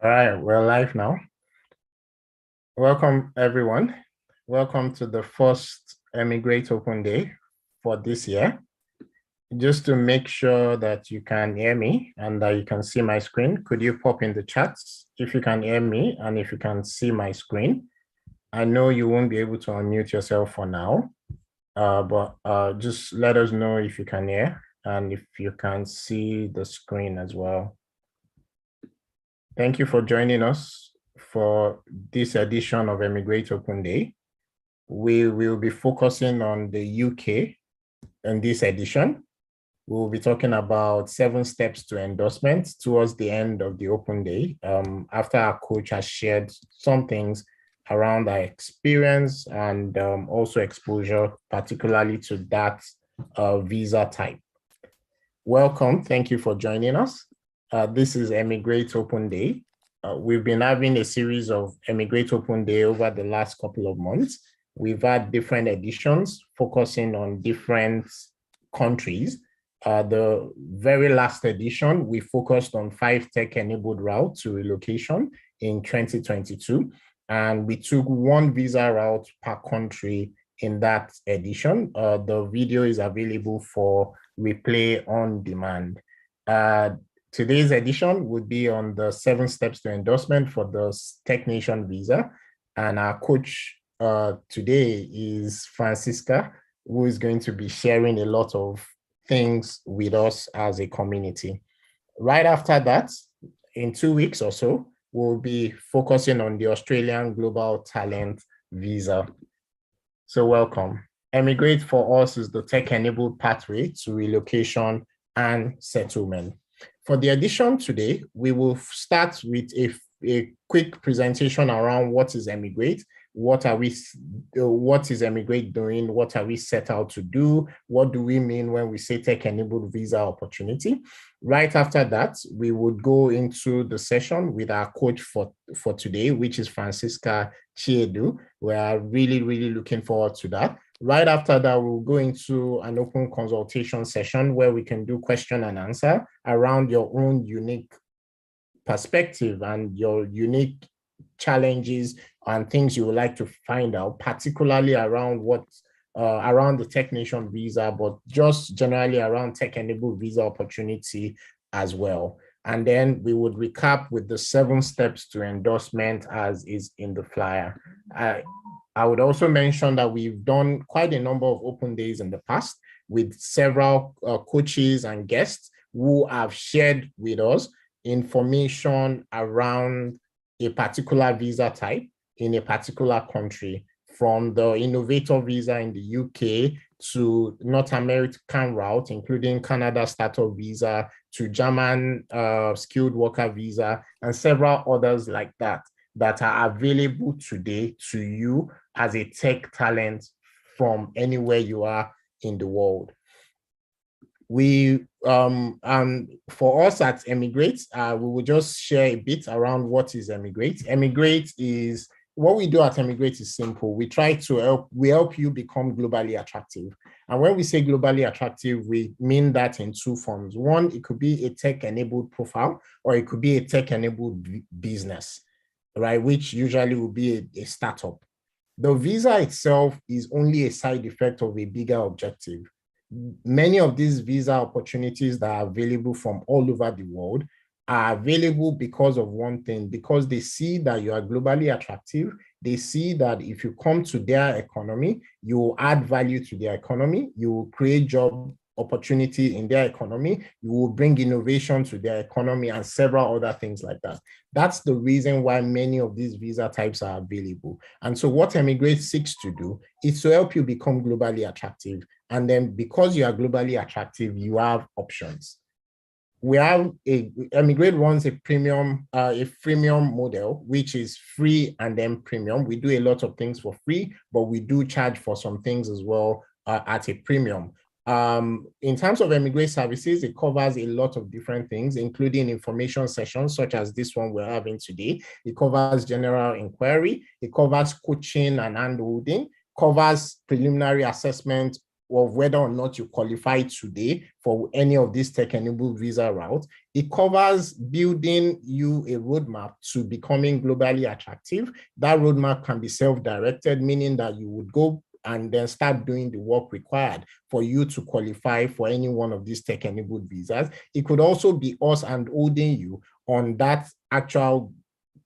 All right, we're live now. Welcome, everyone. Welcome to the first Emigrate Open Day for this year. Just to make sure that you can hear me and that you can see my screen, could you pop in the chats if you can hear me and if you can see my screen? I know you won't be able to unmute yourself for now, but just let us know if you can hear and if you can see the screen as well. Thank you for joining us for this edition of Emigrate Open Day. We will be focusing on the UK in this edition. We'll be talking about 7 steps to endorsement towards the end of the open day, after our coach has shared some things around our experience and also exposure, particularly to that visa type. Welcome. Thank you for joining us. This is Emigrate Open Day. We've been having a series of Emigrate Open Day over the last couple of months. We've had different editions focusing on different countries. The very last edition, we focused on 5 tech-enabled routes to relocation in 2022. And we took 1 visa route per country in that edition. The video is available for replay on demand. Today's edition would be on the 7 steps to endorsement for the Tech Nation visa. And our coach today is Francisca, who is going to be sharing a lot of things with us as a community. Right after that, in 2 weeks or so, we'll be focusing on the Australian Global Talent Visa. So welcome. Emigrate for us is the tech-enabled pathway to relocation and settlement. For the edition today, we will start with a quick presentation around what is Emigrate, what is Emigrate doing, what are we set out to do, what do we mean when we say tech-enabled visa opportunity. Right after that, we would go into the session with our coach for today, which is Francisca Chiedu. We are really looking forward to that. Right after that, we'll go into an open consultation session where we can do question and answer around your own unique perspective and your unique challenges and things you would like to find out, particularly around around the Tech Nation visa, but just generally around tech-enabled visa opportunity as well. And then we would recap with the 7 steps to endorsement as is in the flyer. I would also mention that we've done quite a number of open days in the past with several coaches and guests who have shared with us information around a particular visa type in a particular country, from the innovator visa in the UK to North American route, including Canada startup visa, to German skilled worker visa, and several others like that are available today to you as a tech talent from anywhere you are in the world. We for us at Emigrate, we will just share a bit around what is Emigrate. Emigrate is what we do at Emigrate is simple. We try to help you become globally attractive. And when we say globally attractive, we mean that in 2 forms. One, it could be a tech-enabled profile, or it could be a tech-enabled business, right? Which usually will be a startup. The visa itself is only a side effect of a bigger objective. Many of these visa opportunities that are available from all over the world are available because of one thing, because they see that you are globally attractive. They see that if you come to their economy, you will add value to their economy, you will create job opportunity in their economy, you will bring innovation to their economy, and several other things like that. That's the reason why many of these visa types are available. And so what Emigrate seeks to do is to help you become globally attractive. And then because you are globally attractive, you have options. We have Emigrate runs a freemium model, which is free and then premium. We do a lot of things for free, but we do charge for some things as well at a premium. In terms of Emigrate services, it covers a lot of different things, including information sessions such as this one we're having today. It covers general inquiry, it covers coaching and handholding, covers preliminary assessment of whether or not you qualify today for any of these tech-enabled visa routes. It covers building you a roadmap to becoming globally attractive. That roadmap can be self-directed, meaning that you would go and then start doing the work required for you to qualify for any one of these tech-enabled visas. It could also be us handholding you on that actual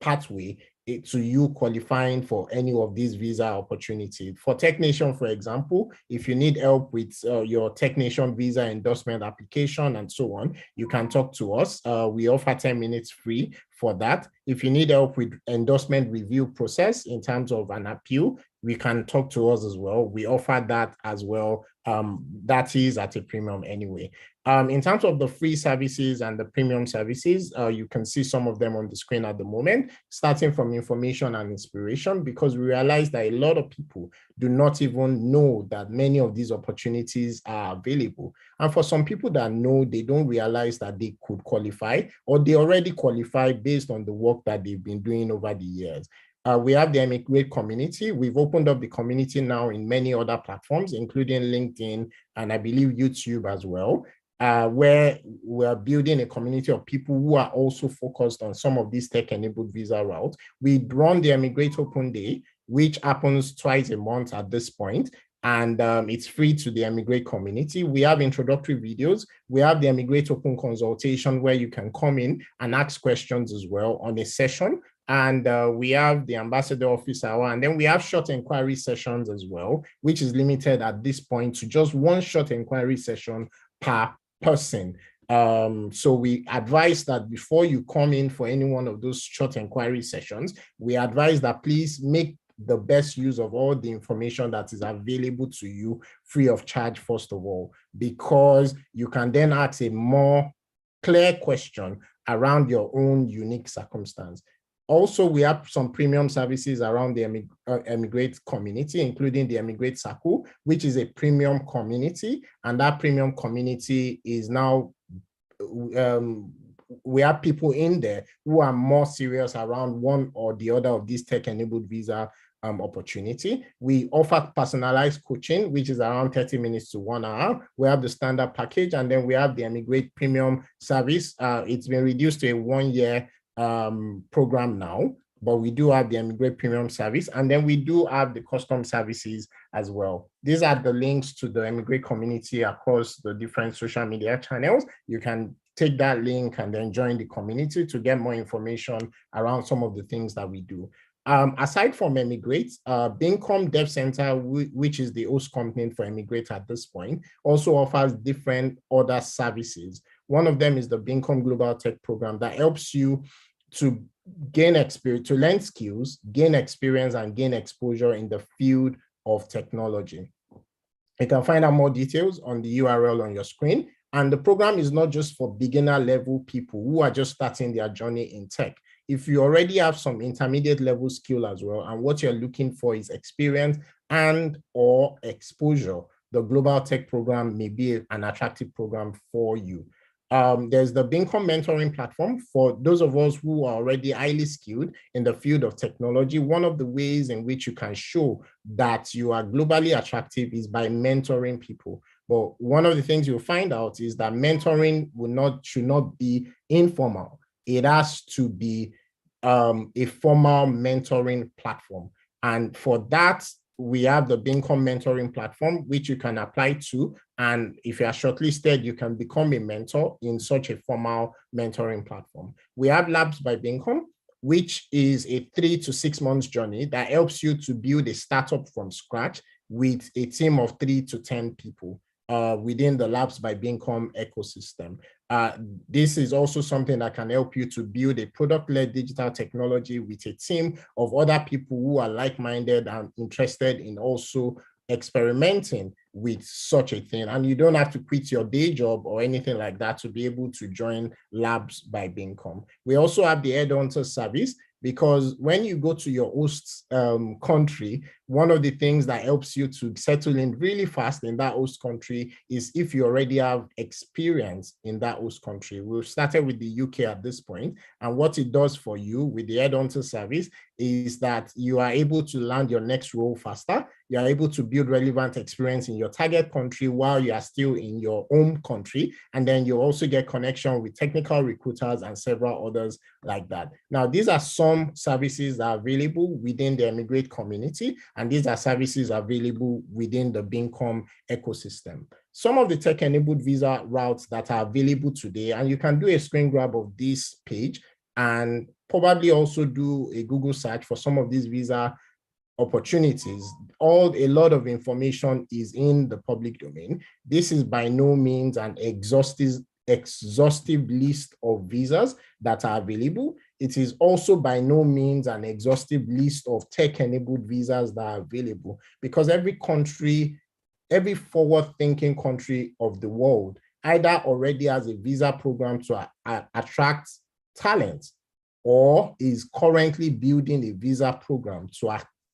pathway to you qualifying for any of these visa opportunities. For Technation, for example, if you need help with your Technation visa endorsement application and so on, you can talk to us. We offer 10 minutes free for that. If you need help with endorsement review process in terms of an appeal, we can talk to us as well. We offer that as well. That is at a premium anyway. In terms of the free services and the premium services, you can see some of them on the screen at the moment, starting from information and inspiration, because we realize that a lot of people do not even know that many of these opportunities are available. And for some people that know, they don't realize that they could qualify, or they already qualify based on the work that they've been doing over the years. We have the Emigrate community. We've opened up the community now in many other platforms, including LinkedIn and I believe YouTube as well, where we're building a community of people who are also focused on some of these tech-enabled visa routes. We run the Emigrate Open Day, which happens twice a month at this point, and it's free to the Emigrate community. We have introductory videos. We have the Emigrate Open consultation where you can come in and ask questions as well on a session. And we have the ambassador office hour, and then we have short inquiry sessions as well, which is limited at this point to just one short inquiry session per person. So we advise that before you come in for any one of those short inquiry sessions, we advise that please make the best use of all the information that is available to you free of charge, first of all, because you can then ask a more clear question around your own unique circumstance. Also, we have some premium services around the Emigrate community, including the Emigrate Circle, which is a premium community. And that premium community is now, we have people in there who are more serious around one or the other of these tech-enabled visa opportunity. We offer personalized coaching, which is around 30 minutes to 1 hour. We have the standard package, and then we have the Emigrate Premium service. It's been reduced to a 1-year program now, but we do have the Emigrate Premium service, and then we do have the custom services as well. These are the links to the Emigrate community across the different social media channels. You can take that link and then join the community to get more information around some of the things that we do. Aside from Emigrate, Bincom Dev Center, which is the host company for Emigrate at this point, also offers different other services. One of them is the Bincom Global Tech Program that helps you to gain experience, to learn skills, gain experience, and gain exposure in the field of technology. You can find out more details on the URL on your screen. And the program is not just for beginner level people who are just starting their journey in tech. If you already have some intermediate level skill as well, and what you're looking for is experience and or exposure, the Global Tech Program may be an attractive program for you. There's the Bincom mentoring platform for those of us who are already highly skilled in the field of technology. One of the ways in which you can show that you are globally attractive is by mentoring people. But one of the things you'll find out is that mentoring should not be informal. It has to be a formal mentoring platform. And for that, we have the Bincom mentoring platform, which you can apply to. And if you are shortlisted, you can become a mentor in such a formal mentoring platform. We have Labs by Bincom, which is a 3 to 6 months journey that helps you to build a startup from scratch with a team of 3 to 10 people within the Labs by Bincom ecosystem. This is also something that can help you to build a product-led digital technology with a team of other people who are like-minded and interested in also experimenting with such a thing. And you don't have to quit your day job or anything like that to be able to join Labs by Bincom. We also have the Headhunter service, because when you go to your host country, one of the things that helps you to settle in really fast in that host country is if you already have experience in that host country. We've started with the UK at this point, and what it does for you with the Headhunter service is that you are able to land your next role faster. You are able to build relevant experience in your target country while you are still in your home country. And then you also get connection with technical recruiters and several others like that. Now, these are some services that are available within the Emigrate community, and these are services available within the Bincom ecosystem. Some of the tech-enabled visa routes that are available today, and you can do a screen grab of this page and probably also do a Google search for some of these visa opportunities. A lot of information is in the public domain. This is by no means an exhaustive list of visas that are available. It is also by no means an exhaustive list of tech-enabled visas that are available, because every country, every forward-thinking country of the world either already has a visa program to attract talent, or is currently building a visa program to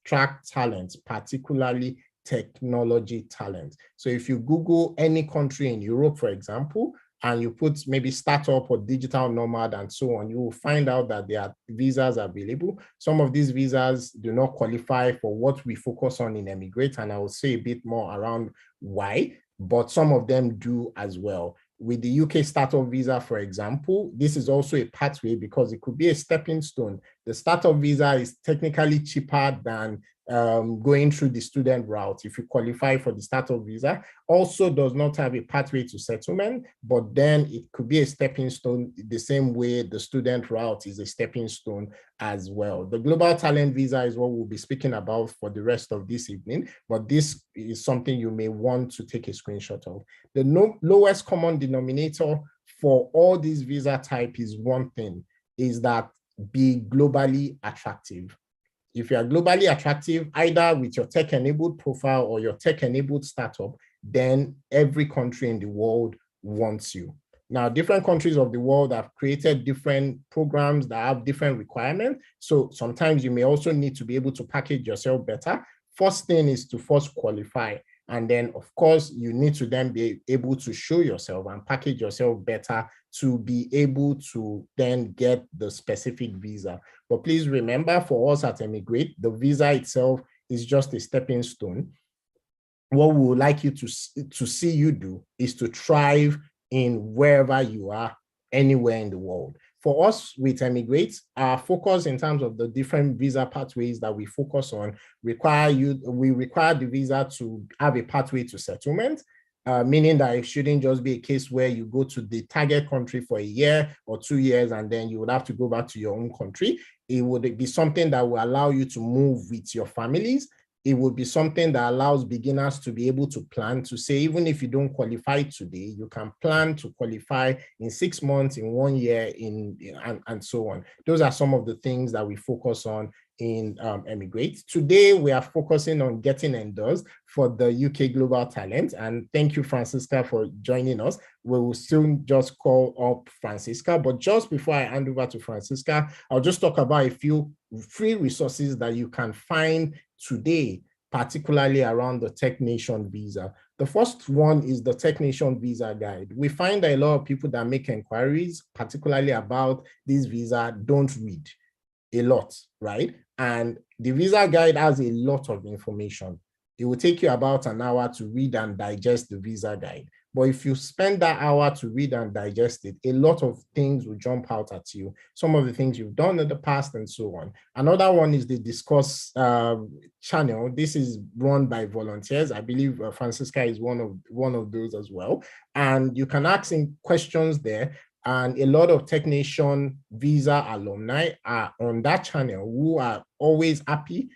attract talent, particularly technology talent. So if you Google any country in Europe, for example, and you put maybe startup or digital nomad and so on, you will find out that there are visas available. Some of these visas do not qualify for what we focus on in Emigrate, and I will say a bit more around why, but some of them do as well. With the UK startup visa, for example, this is also a pathway because it could be a stepping stone. The startup visa is technically cheaper than going through the student route. If you qualify for the startup visa, also does not have a pathway to settlement, but then it could be a stepping stone the same way the student route is a stepping stone as well. The global talent visa is what we'll be speaking about for the rest of this evening, but this is something you may want to take a screenshot of. The lowest common denominator for all these visa type is one thing, is that be globally attractive. If you are globally attractive, either with your tech-enabled profile or your tech-enabled startup, then every country in the world wants you. Now, different countries of the world have created different programs that have different requirements. So sometimes you may also need to be able to package yourself better. First thing is to first qualify. And then, of course, you need to then be able to show yourself and package yourself better to be able to then get the specific visa. But please remember, for us at Emigrate, the visa itself is just a stepping stone. What we would like you to see you do is to thrive in wherever you are, anywhere in the world. For us with Emigrate, our focus in terms of the different visa pathways that we focus on we require the visa to have a pathway to settlement, meaning that it shouldn't just be a case where you go to the target country for a year or 2 years and then you would have to go back to your own country. It would be something that will allow you to move with your families. It would be something that allows beginners to be able to plan, to say, even if you don't qualify today, you can plan to qualify in 6 months, in 1 year, and so on. Those are some of the things that we focus on in Emigrate. Today, we are focusing on getting endorsed for the UK Global Talent. And thank you, Francisca, for joining us. We will soon just call up Francisca. But just before I hand over to Francisca, I'll just talk about a few free resources that you can find today, particularly around the Tech Nation visa. The first one is the Tech Nation visa guide. We find that a lot of people that make inquiries, particularly about this visa, don't read a lot, right? And the visa guide has a lot of information. It will take you about an hour to read and digest the visa guide. But if you spend that hour to read and digest it, a lot of things will jump out at you. Some of the things you've done in the past and so on. Another one is the Discuss channel. This is run by volunteers. I believe Francisca is one of those as well. And you can ask him questions there. And a lot of Tech Nation visa alumni are on that channel who are always happy,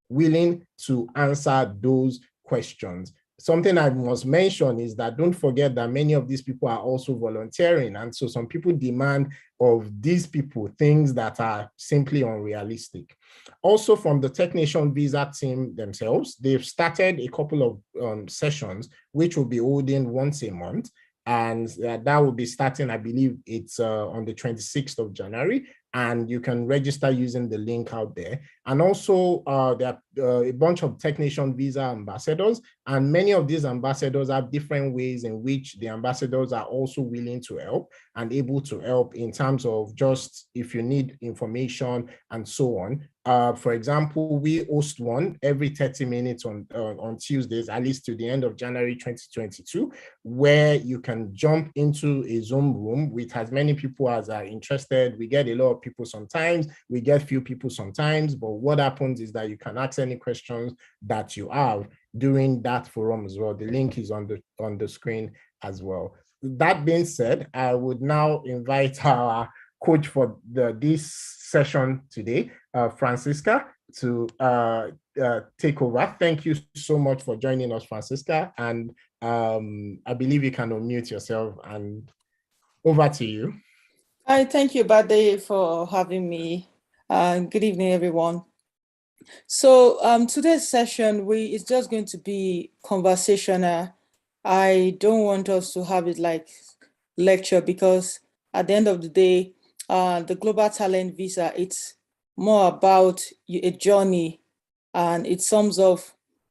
willing to answer those questions. Something I must mention is that don't forget that many of these people are also volunteering. And so some people demand of these people things that are simply unrealistic. Also from the Tech Nation visa team themselves, they've started a couple of sessions, which will be holding once a month. And that will be starting, I believe it's on the 26th of January. And you can register using the link out there. And also there are a bunch of Tech Nation visa ambassadors. And many of these ambassadors have different ways in which the ambassadors are also willing to help and able to help in terms of just if you need information and so on. For example, we host one every 30 minutes on Tuesdays, at least to the end of January 2022, where you can jump into a Zoom room with as many people as are interested. We get a lot of people sometimes, we get few people sometimes, but what happens is that you can ask any questions that you have during that forum as well. The link is on the screen as well. That being said, I would now invite our coach for this session today, Francisca, to take over. Thank you so much for joining us, Francisca. And I believe you can unmute yourself, and over to you. Hi, thank you, Bade, for having me. Good evening, everyone. So today's session, it's just going to be conversational. I don't want us to have it like lecture, because at the end of the day, the Global Talent Visa, it's more about a journey, and it sums up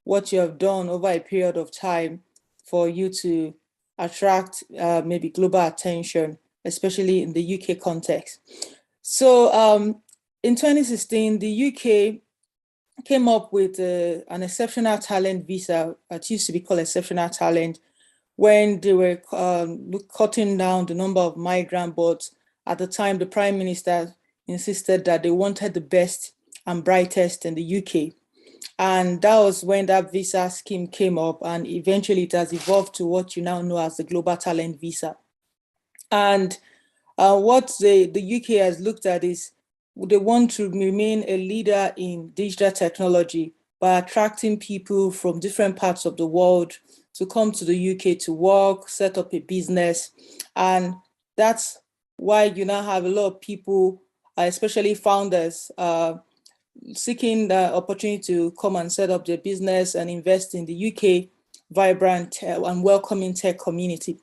what you have done over a period of time for you to attract maybe global attention, especially in the UK context. So in 2016, the UK came up with an exceptional talent visa. It used to be called exceptional talent, when they were cutting down the number of migrant boats. At the time, the Prime Minister insisted that they wanted the best and brightest in the UK. And that was when that visa scheme came up, and eventually it has evolved to what you now know as the Global Talent Visa. And what the UK has looked at is they want to remain a leader in digital technology by attracting people from different parts of the world to come to the UK to work, set up a business. And that's why you now have a lot of people, especially founders, seeking the opportunity to come and set up their business and invest in the UK vibrant and welcoming tech community.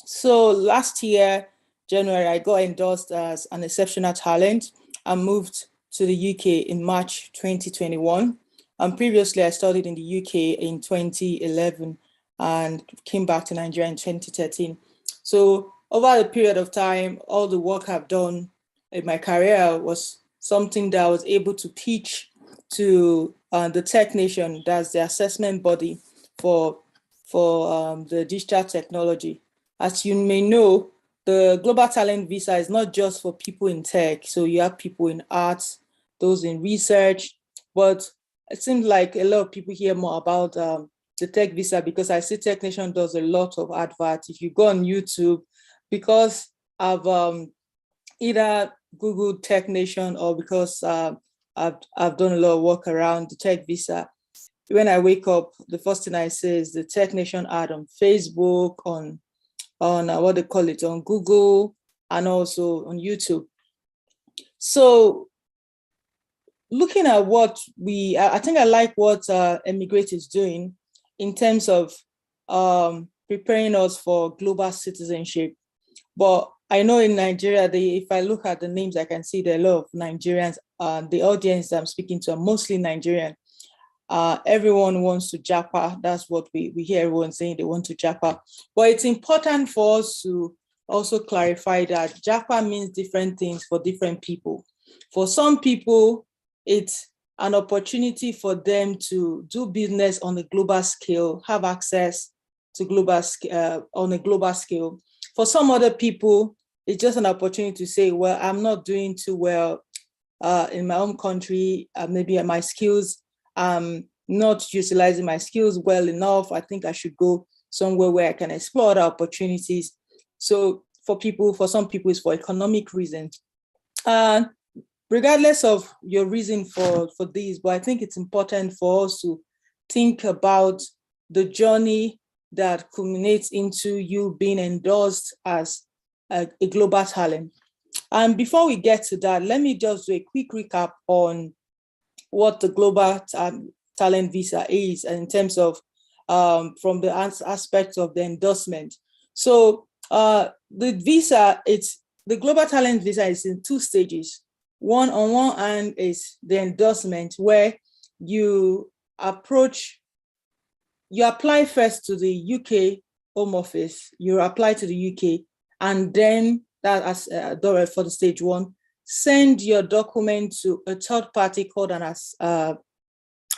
So last year, January, I got endorsed as an exceptional talent and moved to the UK in March 2021. And previously, I studied in the UK in 2011 and came back to Nigeria in 2013. So over a period of time, all the work I've done in my career was something that I was able to pitch to the Tech Nation, that's the assessment body for the digital technology. As you may know, the Global Talent Visa is not just for people in tech. So you have people in arts, those in research, but it seems like a lot of people hear more about the tech visa because I see Tech Nation does a lot of adverts. If you go on YouTube, because I've either Googled Tech Nation or because I've done a lot of work around the tech visa. When I wake up, the first thing I say is the Tech Nation ad on Facebook, on what they call it, on Google, and also on YouTube. So looking at what I think I like what Emigrate is doing in terms of preparing us for global citizenship. But I know in Nigeria, if I look at the names, I can see there are a lot of Nigerians. The audience I'm speaking to are mostly Nigerian. Everyone wants to japa. That's what we hear everyone saying, they want to japa. But it's important for us to also clarify that japa means different things for different people. For some people, it's an opportunity for them to do business on a global scale, have access to on a global scale. For some other people, it's just an opportunity to say, well, I'm not doing too well in my own country. Maybe my skills, not utilizing my skills well enough. I think I should go somewhere where I can explore the opportunities. So for some people, it's for economic reasons. Regardless of your reason for this, but I think it's important for us to think about the journey that culminates into you being endorsed as a global talent. And before we get to that, let me just do a quick recap on what the Global Talent Visa is in terms of from the aspect of the endorsement. So the Global Talent Visa is in two stages. On one hand is the endorsement, where you apply first to the UK Home Office, you apply to the UK, and then that as for the stage one. send your document to a third party called an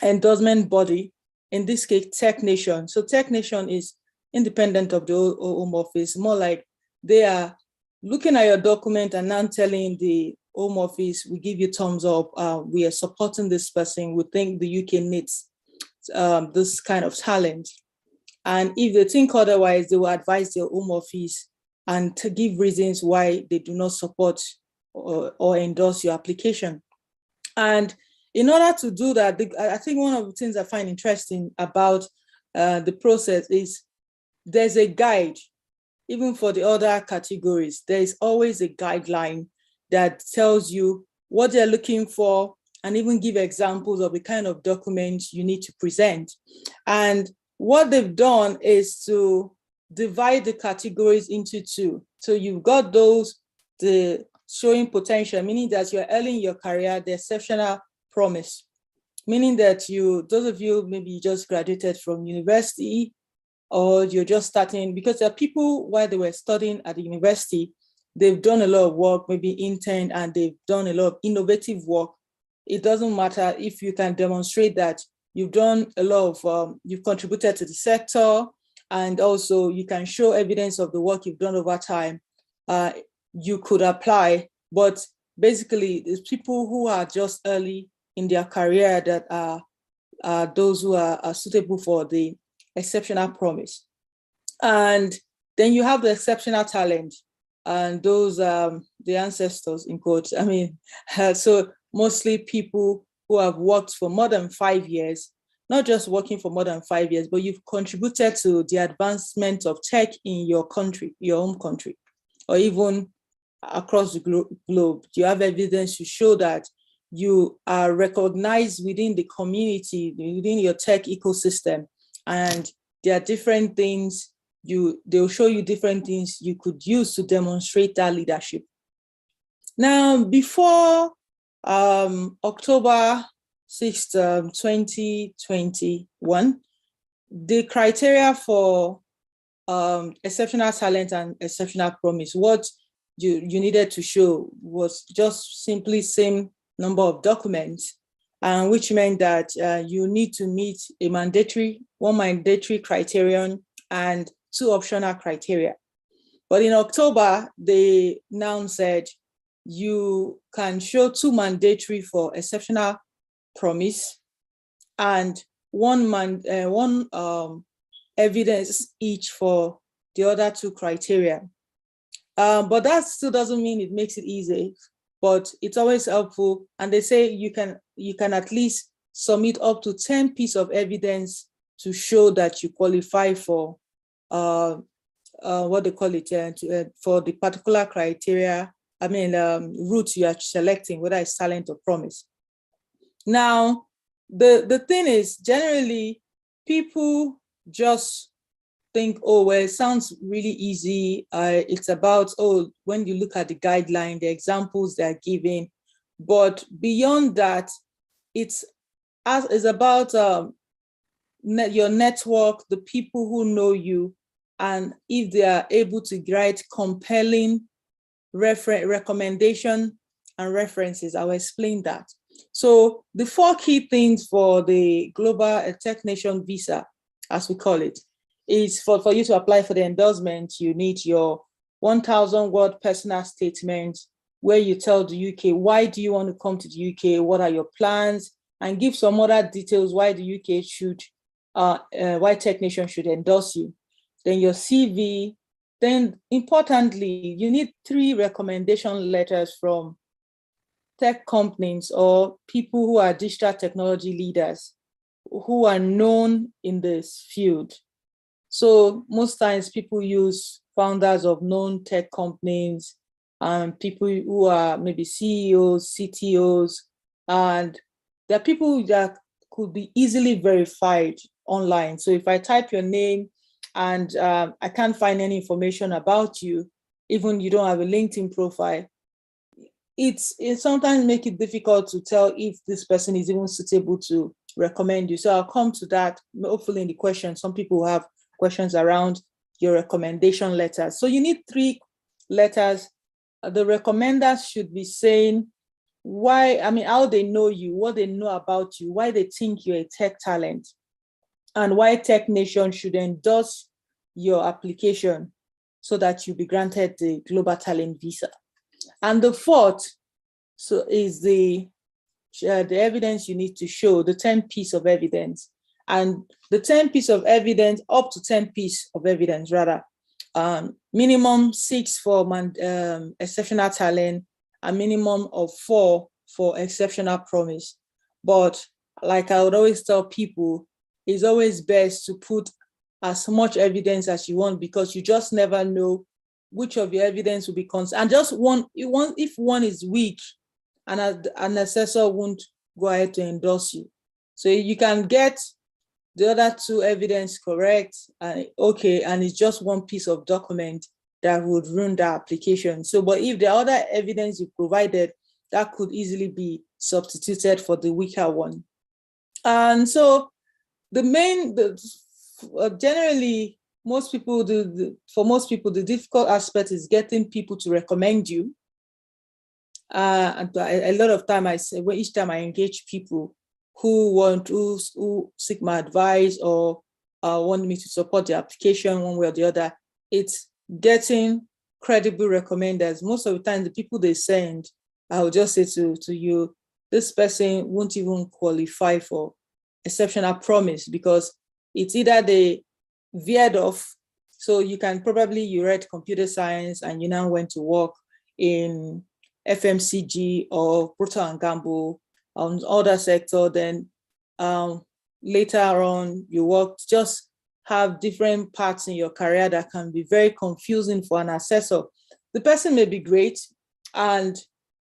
endorsement body, in this case, Tech Nation. So Tech Nation is independent of the Home Office, more like they are looking at your document and now telling the Home Office, we give you thumbs up, we are supporting this person, we think the UK needs this kind of talent. And if they think otherwise, they will advise their Home Office and to give reasons why they do not support or endorse your application. And in order to do that, I think one of the things I find interesting about the process is there's a guide. Even for the other categories, there is always a guideline that tells you what they're looking for and even give examples of the kind of documents you need to present. And what they've done is to divide the categories into two. So you've got those, the showing potential, meaning that you're early in your career, the exceptional promise, meaning that those of you maybe just graduated from university or you're just starting, because there are people while they were studying at the university, they've done a lot of work, maybe intern, and they've done a lot of innovative work. It doesn't matter if you can demonstrate that you've done a lot of, you've contributed to the sector, and also you can show evidence of the work you've done over time, you could apply. But basically, it's people who are just early in their career that are those who are suitable for the exceptional promise. And then you have the exceptional talent, and those the ancestors in quotes. I mean, so mostly people who have worked for more than 5 years, not just working for more than 5 years, but you've contributed to the advancement of tech in your country, your home country, or even across the globe. You have evidence to show that you are recognized within the community, within your tech ecosystem, and there are different things they'll show you different things you could use to demonstrate that leadership. Now, before October 6th, 2021, the criteria for exceptional talent and exceptional promise, what you needed to show was just simply same number of documents, which meant that you need to meet one mandatory criterion and 2 optional criteria. But in October, they now said you can show 2 mandatory for exceptional promise and one evidence each for the other 2 criteria. But that still doesn't mean it makes it easy, but it's always helpful. And they say you can at least submit up to 10 pieces of evidence to show that you qualify for what they call it, for the particular criteria, route you are selecting, whether it's talent or promise. Now, the thing is, generally, people just think, oh, well, it sounds really easy. It's about, when you look at the guideline, the examples they're giving. But beyond that, it's about your network, the people who know you, and if they are able to write compelling recommendation and references. I'll explain that. So the 4 key things for the Global Tech Nation visa, as we call it, is for you to apply for the endorsement, you need your 1,000-word personal statement where you tell the UK, why do you want to come to the UK? What are your plans? And give some other details why the UK should, why Tech Nation should endorse you. Then your CV. Then importantly, you need 3 recommendation letters from tech companies or people who are digital technology leaders who are known in this field. So most times people use founders of known tech companies and people who are maybe CEOs, CTOs, and there are people that could be easily verified online. So if I type your name and I can't find any information about you, even you don't have a LinkedIn profile, it sometimes makes it difficult to tell if this person is even suitable to recommend you. So I'll come to that, hopefully in the question. Some people have questions around your recommendation letters. So you need 3 letters the recommenders should be saying why, I mean, how they know you, what they know about you, why they think you're a tech talent, and why Tech Nation should endorse your application so that you be granted the Global Talent Visa. And the fourth is the evidence you need to show, the 10 piece of evidence. And the 10 piece of evidence, up to 10 piece of evidence rather, minimum 6 for exceptional talent, a minimum of 4 for exceptional promise. But like I would always tell people, it's always best to put as much evidence as you want, because you just never know which of your evidence will be considered. And just if one is weak, and an assessor won't go ahead to endorse you. So you can get the other 2 evidence correct, okay, and it's just one piece of document that would ruin the application. So, but if the other evidence you provided, that could easily be substituted for the weaker one. And so generally, most people for most people, the difficult aspect is getting people to recommend you. And a lot of time I say, well, each time I engage people who seek my advice or want me to support the application one way or the other, it's getting credible recommenders. Most of the time, the people they send, I will just say to you, this person won't even qualify for exceptional promise, because it's either they veered off. So you read computer science and you now went to work in FMCG or Procter & Gamble, other sector, then later on you just have different parts in your career that can be very confusing for an assessor. The person may be great, and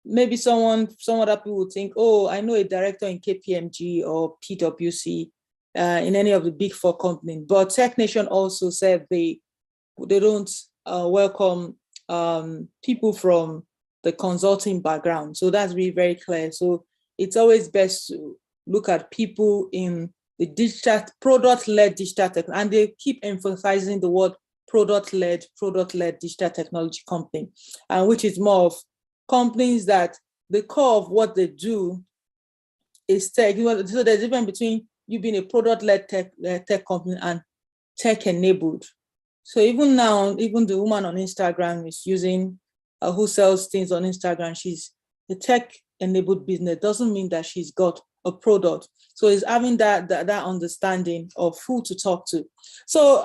maybe some other people would think, oh, I know a director in KPMG or PwC, in any of the big 4 companies, but Tech Nation also said they don't welcome people from the consulting background. So that's really very clear. So it's always best to look at people in the digital, product-led digital tech, and they keep emphasizing the word product-led digital technology company, and which is more of companies that the core of what they do is tech. So there's a difference between you being a product-led tech company and tech-enabled. So even now, even the woman on Instagram is using who sells things on Instagram, she's a tech-enabled business. Doesn't mean that she's got a product. So it's having that understanding of who to talk to. So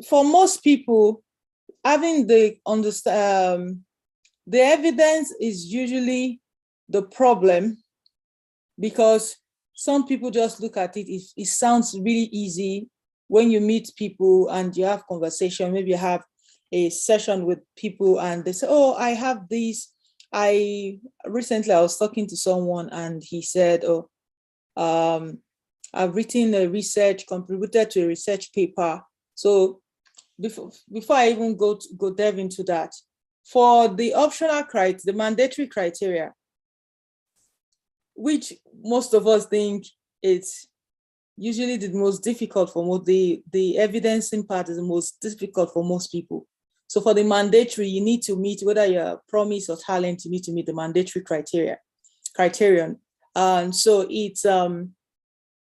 for most people, having the evidence is usually the problem, because some people just look at it. It sounds really easy when you meet people and you have conversation. Maybe you have a session with people and they say, oh, I have this. Recently I was talking to someone and he said, oh, I've written a research, contributed to a research paper. So before I even go delve into that, for the optional criteria, the mandatory criteria, which most of us think it's usually the most difficult for most, the evidencing part is the most difficult for most people. So for the mandatory, you need to meet, whether you're promise or talent, you need to meet the mandatory criterion. And so it's, you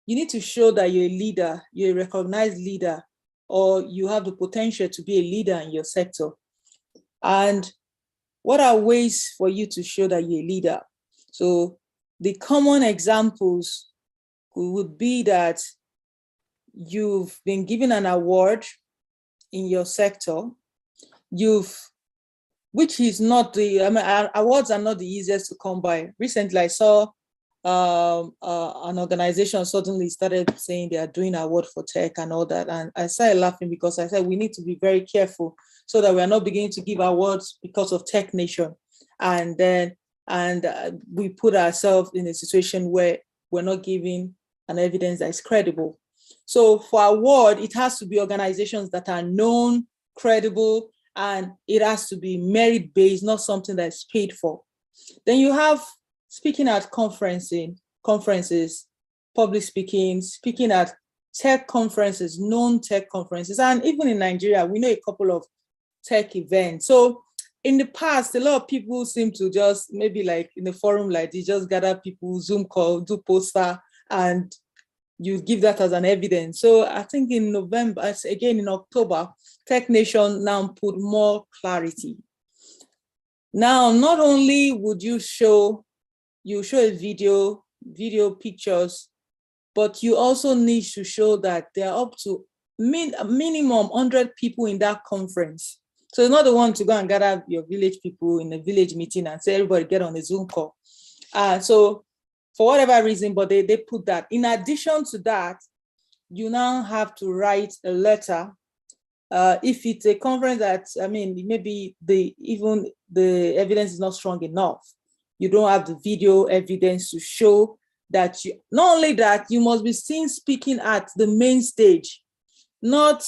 need to show that you're a leader, you're a recognized leader, or you have the potential to be a leader in your sector. And what are ways for you to show that you're a leader? So the common examples would be that you've been given an award in your sector, which is not awards are not the easiest to come by. Recently, I saw an organization suddenly started saying they are doing an award for tech and all that. And I started laughing because I said, we need to be very careful so that we are not beginning to give awards because of Tech Nation. And we put ourselves in a situation where we're not giving an evidence that is credible. So for award, it has to be organizations that are known, credible, and it has to be merit-based, not something that's paid for. Then you have speaking at conferences, public speaking at tech conferences, known tech conferences. And even in Nigeria, we know a couple of tech events. So in the past, a lot of people seem to just maybe like in a forum like they just gather people, Zoom call, do poster, and you give that as an evidence. So I think in November, again in October, Tech Nation now put more clarity. Now, not only would you show a video pictures, but you also need to show that there are up to minimum 100 people in that conference. So you're not the one to go and gather your village people in a village meeting and say, everybody get on a Zoom call. So for whatever reason, but they put that. In addition to that, you now have to write a letter. If it's a conference that, I mean, maybe even the evidence is not strong enough, you don't have the video evidence to show that you, not only that, you must be seen speaking at the main stage, not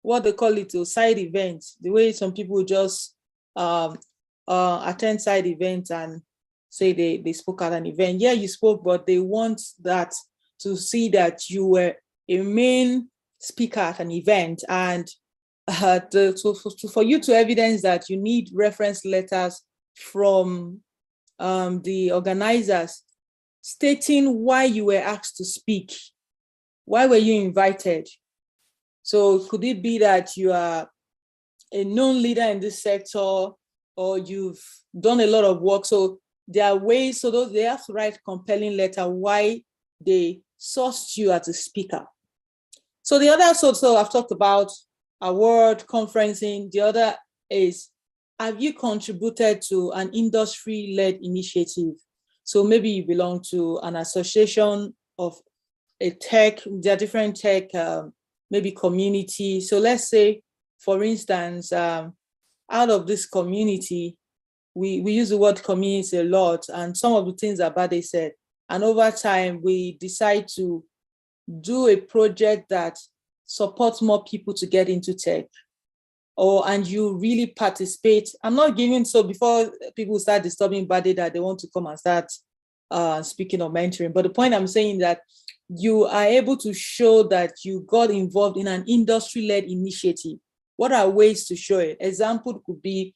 what they call it a side event, the way some people just attend side events and say they spoke at an event. Yeah, you spoke, but they want that to see that you were a main speaker at an event. And for you to evidence that, you need reference letters from the organizers stating why you were asked to speak. Why were you invited? So could it be that you are a known leader in this sector, or you've done a lot of work? So there are ways, so those, they have to write compelling letter why they sourced you as a speaker. So the other, so I've talked about award, conferencing. The other is, have you contributed to an industry-led initiative? So maybe you belong to an association of a tech, there are different tech, maybe community. So let's say, for instance, out of this community, we use the word community a lot, and some of the things that Bade said, and over time, we decide to do a project that supports more people to get into tech, and you really participate. I'm not giving, so before people start disturbing Bade that they want to come and start speaking or mentoring, but the point I'm saying that you are able to show that you got involved in an industry-led initiative. What are ways to show it? Example could be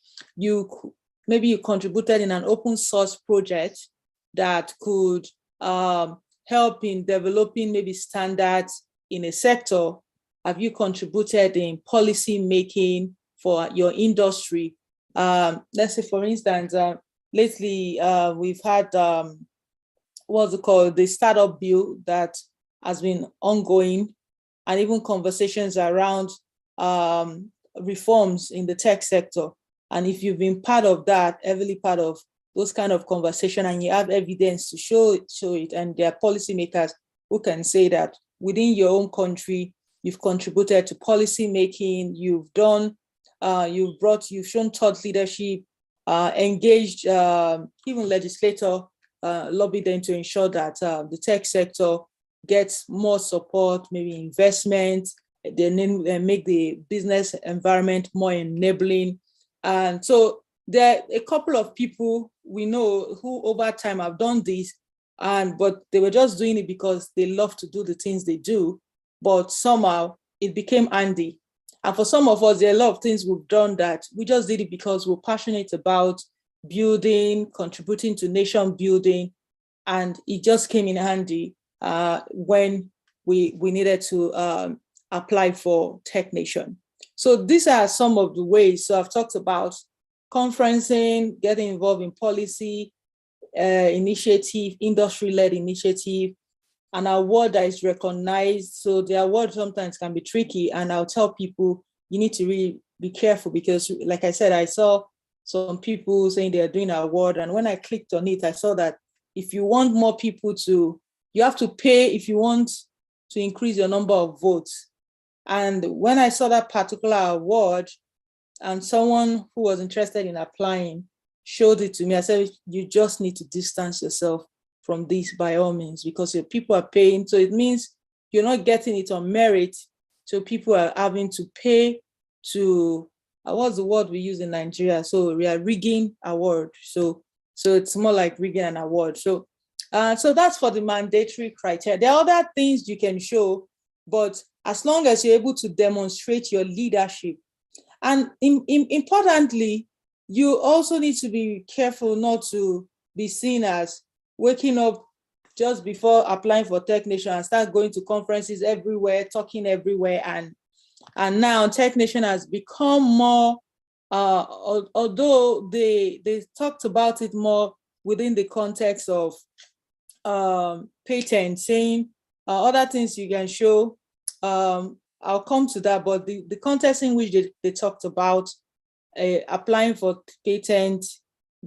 maybe you contributed in an open source project that could help in developing maybe standards in a sector. Have you contributed in policy making for your industry? Let's say, for instance, lately we've had what's it called, the startup bill that has been ongoing, and even conversations around reforms in the tech sector. And if you've been part of that, heavily part of those kind of conversation, and you have evidence to show it, and there are policymakers who can say that within your own country, you've contributed to policy making, you've done, you've shown thought leadership, engaged, even legislator, lobbied them to ensure that the tech sector gets more support, maybe investment, they make the business environment more enabling. And so there are a couple of people we know who over time have done this, but they were just doing it because they love to do the things they do, but somehow it became handy. And for some of us, there are a lot of things we've done that we just did it because we're passionate about building, contributing to nation building, and it just came in handy when we needed to apply for Tech Nation. So these are some of the ways. So I've talked about conferencing, getting involved in policy, initiative, industry-led initiative, an award that is recognized. So the award sometimes can be tricky, and I'll tell people you need to really be careful, because like I said, I saw some people saying they're doing an award, and when I clicked on it, I saw that if you want more people to, you have to pay if you want to increase your number of votes. And when I saw that particular award, and someone who was interested in applying showed it to me, I said, you just need to distance yourself from this by all means, because your people are paying. So it means you're not getting it on merit. So people are having to pay to, what's the word we use in Nigeria? So we are rigging award. So it's more like rigging an award. So that's for the mandatory criteria. There are other things you can show, but as long as you're able to demonstrate your leadership. And importantly, you also need to be careful not to be seen as waking up just before applying for technician and start going to conferences everywhere, talking everywhere. And now technician has become more, although they talked about it more within the context of patent, saying other things you can show. I'll come to that, but the context in which they talked about applying for patent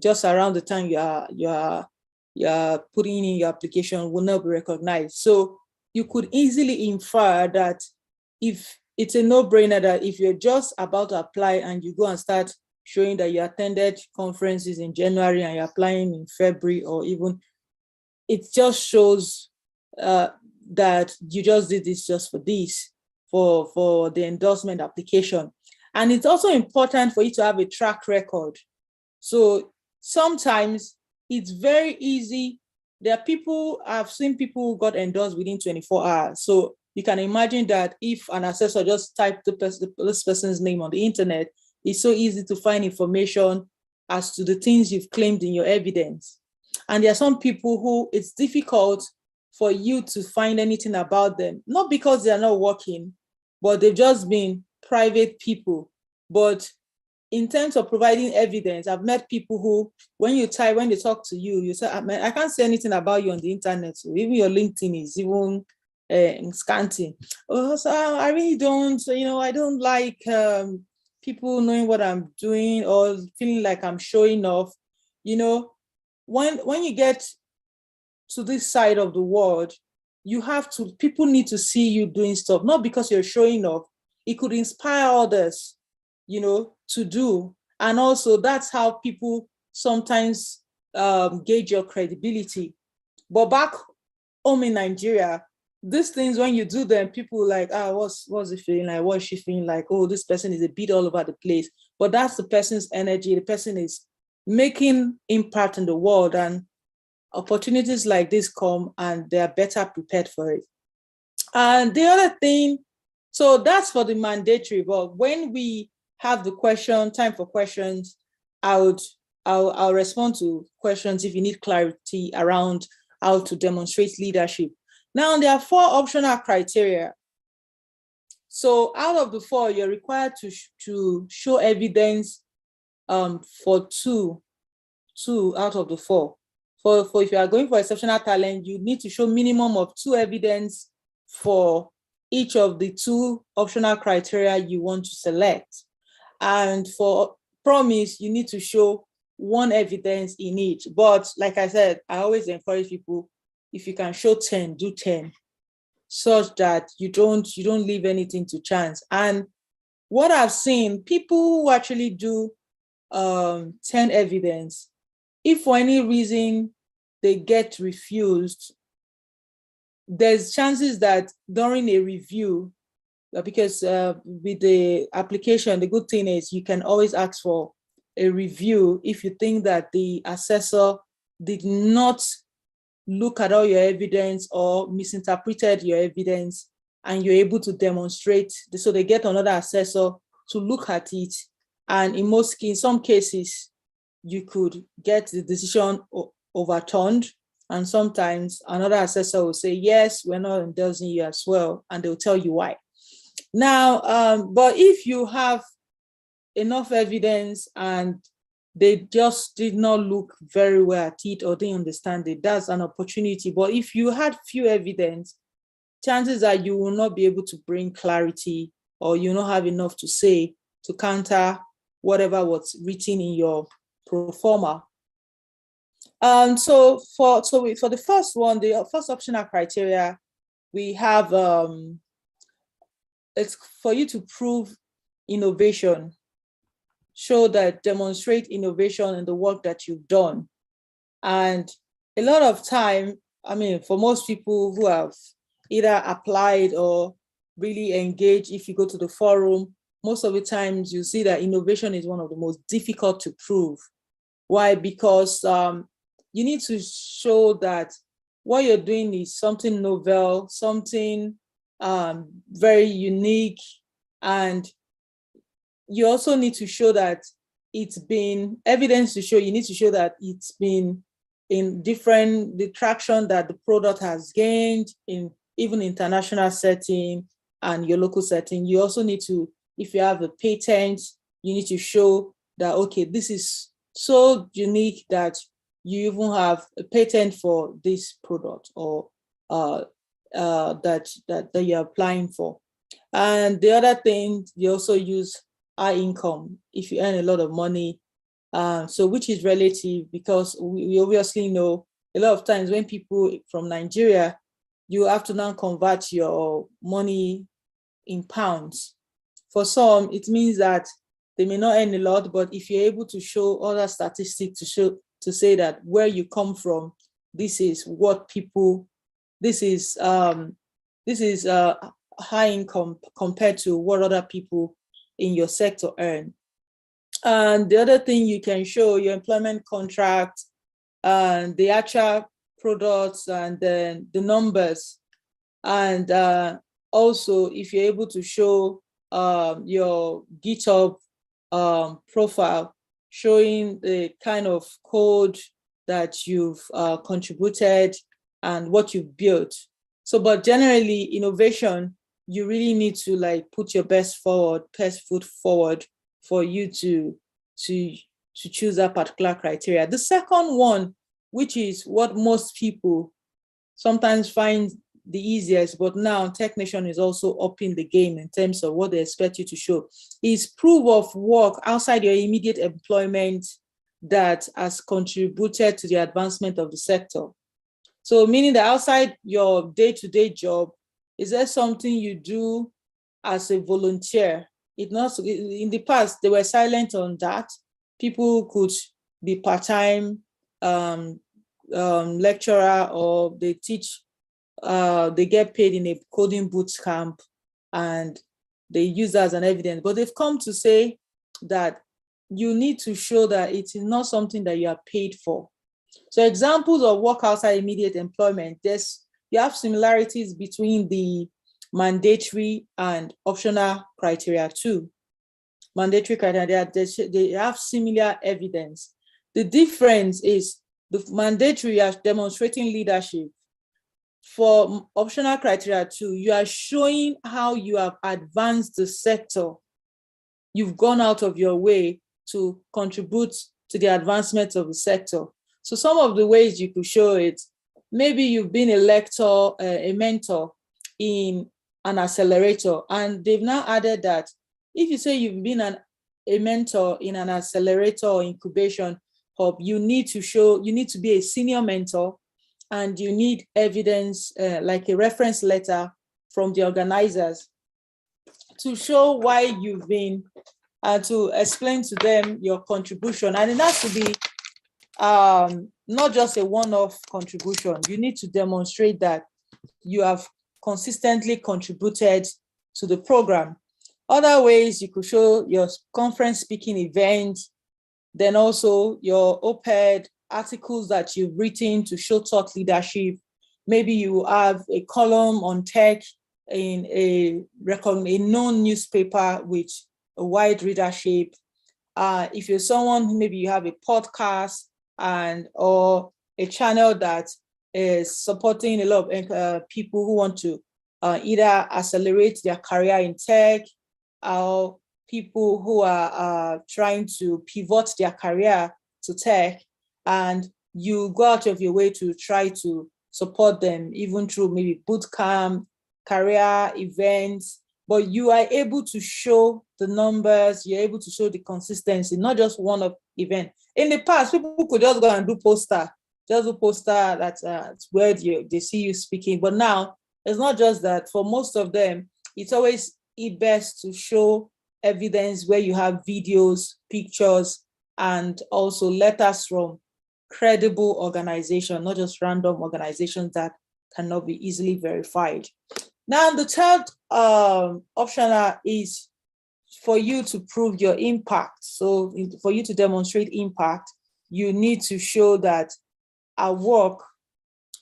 just around the time you are putting in your application will not be recognized. So you could easily infer that if it's a no-brainer that if you're just about to apply and you go and start showing that you attended conferences in January and you're applying in February, or even, it just shows that you just did this just for this, for the endorsement application. And it's also important for you to have a track record. So sometimes it's very easy. There are people, I've seen people who got endorsed within 24 hours. So you can imagine that if an assessor just typed this person's name on the internet, it's so easy to find information as to the things you've claimed in your evidence. And there are some people who it's difficult for you to find anything about them, not because they're not working, but they've just been private people. But in terms of providing evidence, I've met people who, when they talk to you, you say, I can't say anything about you on the internet. So even your LinkedIn is even scanty. Oh, so I really don't, I don't like people knowing what I'm doing or feeling like I'm showing off. When you get to this side of the world, people need to see you doing stuff, not because you're showing off. It could inspire others, to do. And also that's how people sometimes gauge your credibility. But back home in Nigeria, these things, when you do them, people like, what's it feeling like? What's she feeling like? Oh, this person is a bit all over the place. But that's the person's energy. The person is making impact in the world, and opportunities like this come and they are better prepared for it. And the other thing, so that's for the mandatory, but when we have the time for questions, I'll respond to questions if you need clarity around how to demonstrate leadership. Now, there are 4 optional criteria. So out of the 4, you're required to show evidence for two out of the 4. For if you are going for exceptional talent, you need to show minimum of 2 evidence for each of the 2 optional criteria you want to select. And for promise, you need to show 1 evidence in each. But like I said, I always encourage people, if you can show 10, do 10, such that you don't leave anything to chance. And what I've seen, people who actually do 10 evidence, if for any reason they get refused, there's chances that during a review, because with the application, the good thing is you can always ask for a review if you think that the assessor did not look at all your evidence or misinterpreted your evidence, and you're able to demonstrate. So they get another assessor to look at it. And in some cases, you could get the decision overturned. And sometimes another assessor will say, yes, we're not endorsing you as well. And they'll tell you why. Now, but if you have enough evidence and they just did not look very well at it or didn't understand it, that's an opportunity. But if you had few evidence, chances are you will not be able to bring clarity, or you not have enough to say to counter whatever was written in your pro forma. So for the first one, the first optional criteria, we have it's for you to prove innovation, demonstrate innovation in the work that you've done. And a lot of time, for most people who have either applied or really engaged, if you go to the forum, most of the times you see that innovation is one of the most difficult to prove. Why? Because you need to show that what you're doing is something novel, something very unique, and you also need to show that it's been evidence to show, you need to show that it's been in the traction that the product has gained in even international setting and your local setting. You also need to, if you have a patent, you need to show that, okay, this is so unique that you even have a patent for this product or that you're applying for. And the other thing, you also use high income if you earn a lot of money. So which is relative, because we obviously know a lot of times when people from Nigeria, you have to now convert your money in pounds. For some, it means that they may not earn a lot, but if you're able to show other statistics to say that where you come from, this is what people, this is high income compared to what other people in your sector earn. And the other thing you can show, your employment contract and the actual products and then the numbers. And also, if you're able to show your GitHub profile, showing the kind of code that you've contributed and what you've built. So, but generally, innovation, you really need to like put your best foot forward for you to choose that particular criteria. The second one, which is what most people sometimes find the easiest, but now Tech Nation is also upping the game in terms of what they expect you to show, is proof of work outside your immediate employment that has contributed to the advancement of the sector. So meaning that outside your day-to-day job, is there something you do as a volunteer? In the past, they were silent on that. People could be part-time lecturer, or they teach, they get paid in a coding boot camp and they use that as an evidence. But they've come to say that you need to show that it is not something that you are paid for. So examples of work outside immediate employment, you have similarities between the mandatory and optional criteria too. Mandatory criteria, they have similar evidence. The difference is the mandatory, you are demonstrating leadership. For optional criteria too, you are showing how you have advanced the sector. You've gone out of your way to contribute to the advancement of the sector. So some of the ways you could show it, maybe you've been a lector, a mentor in an accelerator, and they've now added that if you say you've been a mentor in an accelerator or incubation hub, you need to be a senior mentor, and you need evidence like a reference letter from the organizers to show why you've been, to explain to them your contribution. And it has to be not just a one-off contribution. You need to demonstrate that you have consistently contributed to the program. Other ways you could show your conference speaking event, then also your op-ed articles that you've written to show thought leadership. Maybe you have a column on tech in a known newspaper with a wide readership. If you're someone, maybe you have a podcast or a channel that is supporting a lot of people who want to either accelerate their career in tech, or people who are trying to pivot their career to tech, and you go out of your way to try to support them, even through maybe boot camp, career events, but you are able to show the numbers, you're able to show the consistency, not just one-off event. In the past, people could just go and do poster, that's where they see you speaking. But now, it's not just that. For most of them, it's always best to show evidence where you have videos, pictures, and also letters from credible organizations, not just random organizations that cannot be easily verified. Now, the third option is for you to prove your impact. So for you to demonstrate impact, you need to show that our work,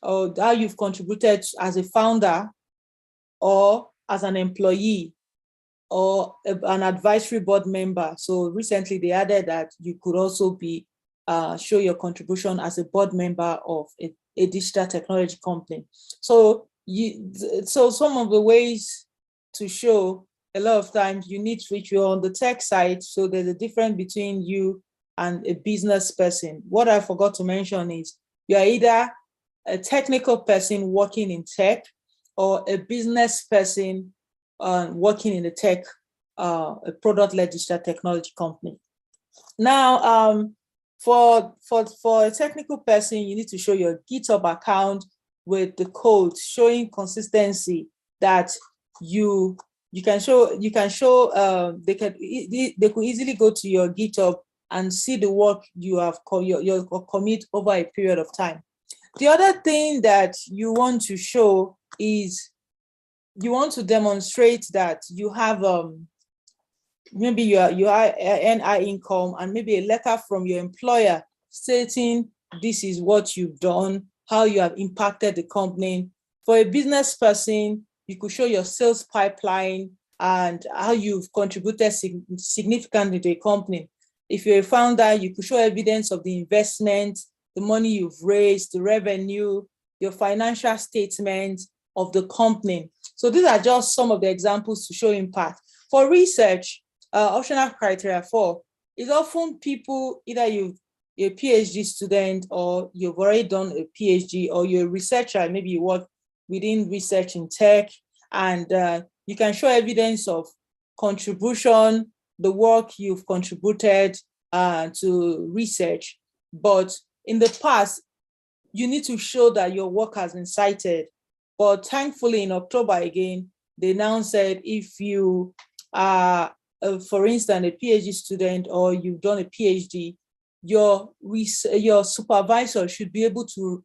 or how you've contributed as a founder or as an employee, or an advisory board member. So recently they added that you could also be show your contribution as a board member of a digital technology company. So so some of the ways to show, a lot of times you need to, if you're on the tech side, so there's a difference between you and a business person. What I forgot to mention is you're either a technical person working in tech or a business person working in the tech, a product-led digital technology company. Now, for a technical person, you need to show your GitHub account with the code showing consistency that you can show. They could easily go to your GitHub and see the work you have your commit over a period of time. The other thing that you want to show is you want to demonstrate that you have maybe you are NI income and maybe a letter from your employer stating this is what you've done, how you have impacted the company. For a business person, you could show your sales pipeline and how you've contributed significantly to a company. If you're a founder, you could show evidence of the investment, the money you've raised, the revenue, your financial statement of the company. So these are just some of the examples to show impact. For research, optional criteria 4 is often people, either you're a PhD student or you've already done a PhD, or you're a researcher, maybe you work within research in tech, and you can show evidence of contribution, the work you've contributed to research. But in the past, you need to show that your work has been cited. But thankfully, in October again, they now said if you are, for instance, a PhD student or you've done a PhD, your supervisor should be able to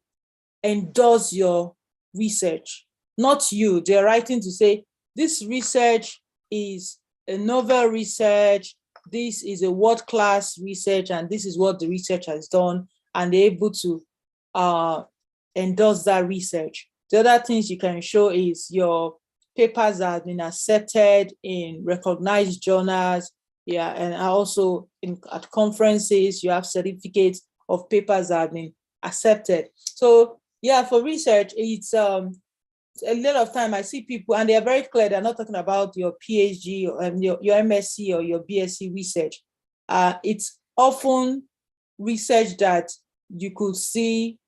endorse your research, not you. They're writing to say, this research is a novel research, this is a world-class research, and this is what the research has done, and they're able to endorse that research. The other things you can show is your papers that have been accepted in recognized journals, and also at conferences, you have certificates of papers that have been accepted. So for research, it's a lot of time I see people, and they are very clear, they're not talking about your PhD or your MSc or your BSc research. It's often research that you could see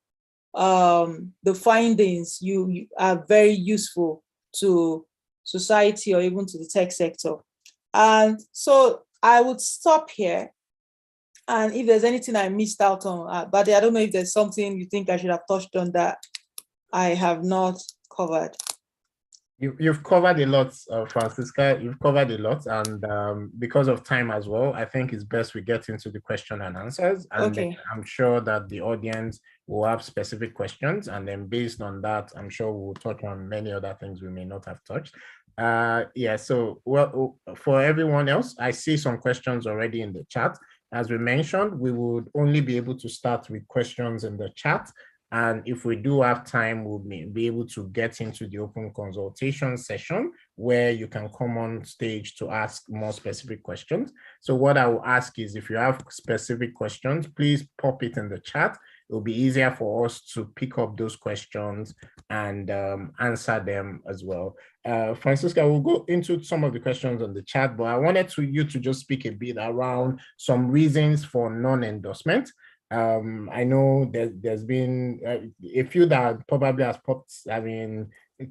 the findings you are very useful to society or even to the tech sector. And so I would stop here. And if there's anything I missed out on, but I don't know if there's something you think I should have touched on that I have not covered. You've covered a lot, Francisca. You've covered a lot, and because of time as well, I think it's best we get into the question and answers. And Okay. I'm sure that the audience will have specific questions, and then based on that, I'm sure we'll touch on many other things we may not have touched. So for everyone else, I see some questions already in the chat. As we mentioned, we would only be able to start with questions in the chat. And if we do have time, we'll be able to get into the open consultation session where you can come on stage to ask more specific questions. So what I will ask is, if you have specific questions, please pop it in the chat. It'll be easier for us to pick up those questions and answer them as well. Francisca, we'll go into some of the questions on the chat, but I wanted you to just speak a bit around some reasons for non-endorsement. I know there's been a few that probably has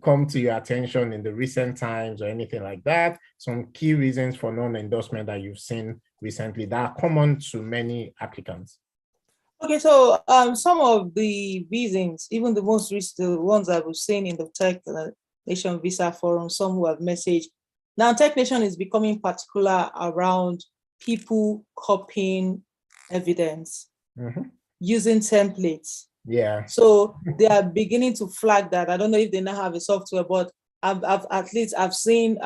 come to your attention in the recent times or anything like that. Some key reasons for non-endorsement that you've seen recently that are common to many applicants. Okay, so some of the reasons, even the most recent ones that we've seen in the Tech Nation Visa Forum, some who have messaged. Now, Tech Nation is becoming particular around people copying evidence. Using templates. Yeah. So they are beginning to flag that. I don't know if they now have a software, but I've seen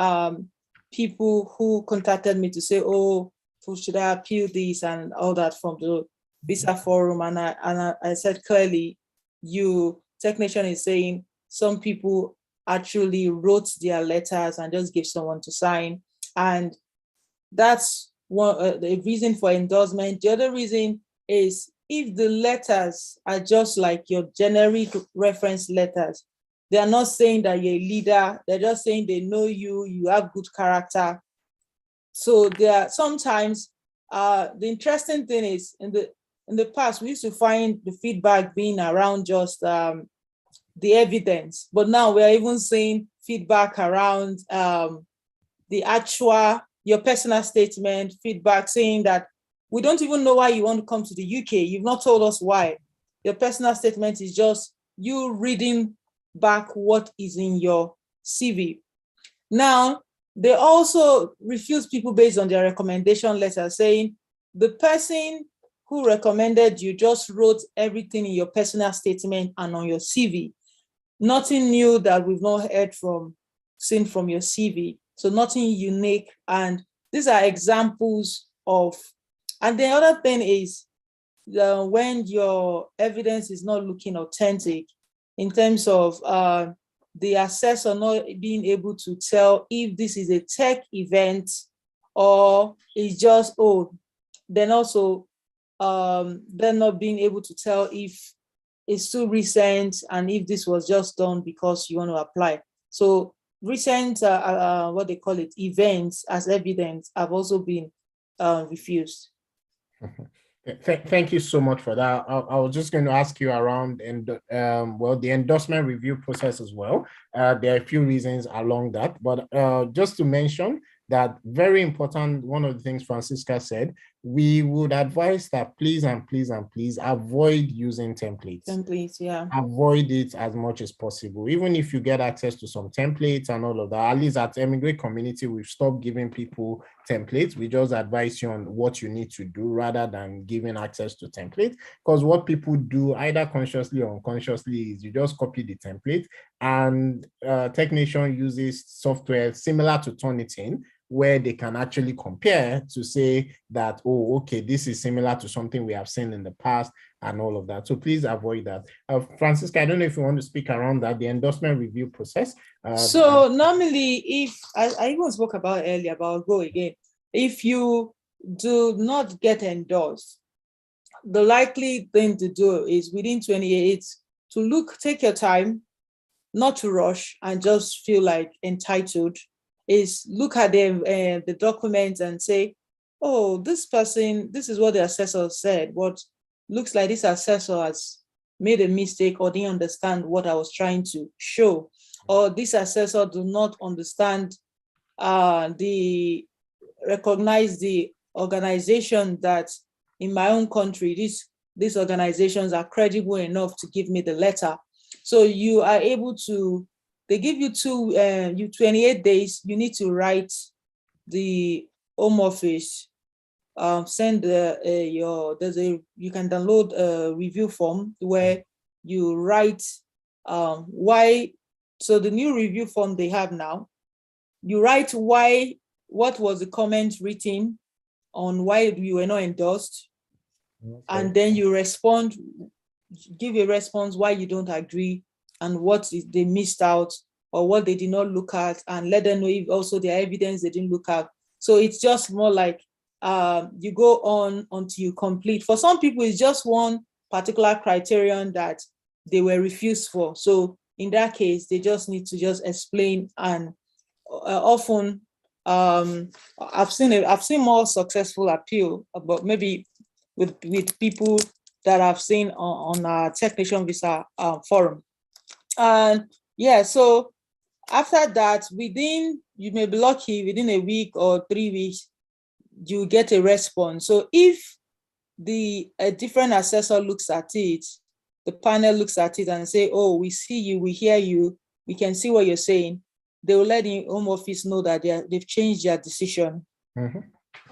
people who contacted me to say, oh, should I appeal this and all that from the Visa Forum? And I said clearly, Tech Nation is saying some people actually wrote their letters and just gave someone to sign. And that's one the reason for endorsement. The other reason is if the letters are just like your generic reference letters, they are not saying that you're a leader, they're just saying they know you, you have good character. So there are sometimes, the interesting thing is in the past, we used to find the feedback being around just the evidence, but now we're even seeing feedback around the actual, your personal statement, feedback saying that we don't even know why you want to come to the UK. You've not told us why. Your personal statement is just you reading back what is in your CV. Now, they also refuse people based on their recommendation letter, saying the person who recommended you just wrote everything in your personal statement and on your CV. Nothing new that we've not seen from your CV. So nothing unique. And these are examples of, and the other thing is when your evidence is not looking authentic in terms of the assessor not being able to tell if this is a tech event or it's just, then also they're not being able to tell if it's too recent and if this was just done because you want to apply. So recent, what they call it, events as evidence have also been refused. Thank you so much for that. I was just going to ask you around the endorsement review process as well. There are a few reasons along that, but just to mention that very important, one of the things Francisca said, we would advise that please and please and please avoid using templates. Templates, yeah. Avoid it as much as possible. Even if you get access to some templates and all of that, at least at Emigrate community, we've stopped giving people templates. We just advise you on what you need to do rather than giving access to templates. Because what people do, either consciously or unconsciously, is you just copy the template, and Technician uses software similar to Turnitin, where they can actually compare to say that, oh, okay, this is similar to something we have seen in the past and all of that. So please avoid that. Francisca, I don't know if you want to speak around that, the endorsement review process. So normally, if I even spoke about earlier about go again, if you do not get endorsed, the likely thing to do is within 28 to take your time, not to rush and just feel like entitled, is look at the documents and say, oh, this person, this is what the assessor said. What looks like this assessor has made a mistake or didn't understand what I was trying to show, or this assessor do not understand recognize the organization that in my own country, these organizations are credible enough to give me the letter. So you are able to, they give you 28 days, you need to write the Home Office, send you can download a review form where you write why. So the new review form they have now, you write why, what was the comment written on why you were not endorsed, okay. And then you respond, give a response why you don't agree and what they missed out or what they did not look at, and let them know if also their evidence they didn't look at. So it's just more like you go on until you complete. For some people, it's just one particular criterion that they were refused for. So in that case, they just need to just explain. And often I've seen more successful appeal, but maybe with people that I've seen on our Technician Visa forum. And yeah, so after that, you may be lucky, within a week or 3 weeks, you get a response. So if a different assessor looks at it, the panel looks at it and say, oh, we see you, we hear you, we can see what you're saying, they will let the Home Office know that they've changed their decision. Mm-hmm.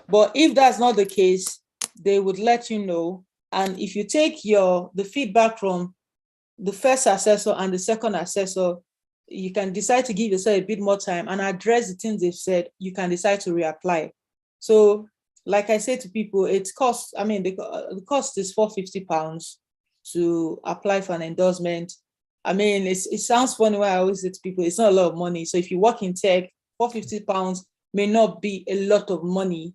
But if that's not the case, they would let you know. And if you take the feedback from the first assessor and the second assessor, you can decide to give yourself a bit more time and address the things they've said. You can decide to reapply. So, like I say to people, it costs, the cost is £450 to apply for an endorsement. It sounds funny when I always say to people, it's not a lot of money. So if you work in tech, £450 may not be a lot of money.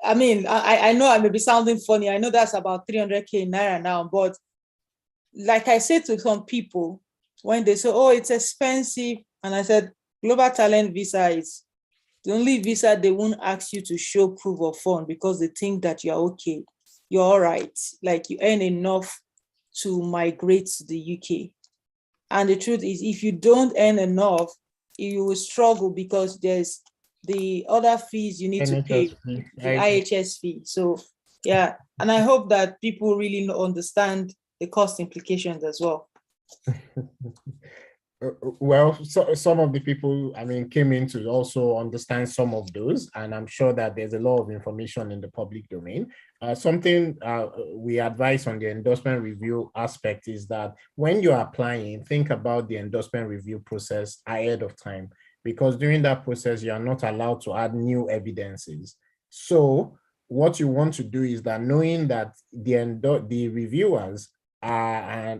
I mean, I know I may be sounding funny. I know that's about 300K Naira now, but like I said to some people, when they say, oh, it's expensive, and I said, Global Talent Visa is the only visa they won't ask you to show proof of fund because they think that you're okay, you're all right, like you earn enough to migrate to the UK. And the truth is, if you don't earn enough, you will struggle because there's the other fees you need to pay, the IHS fee. So yeah, and I hope that people really understand the cost implications as well. Well, so some of the people, I mean, came in to also understand some of those, and I'm sure that there's a lot of information in the public domain. Something we advise on the endorsement review aspect is that when you're applying, think about the endorsement review process ahead of time, because during that process, you are not allowed to add new evidences. So what you want to do is that knowing that the reviewers are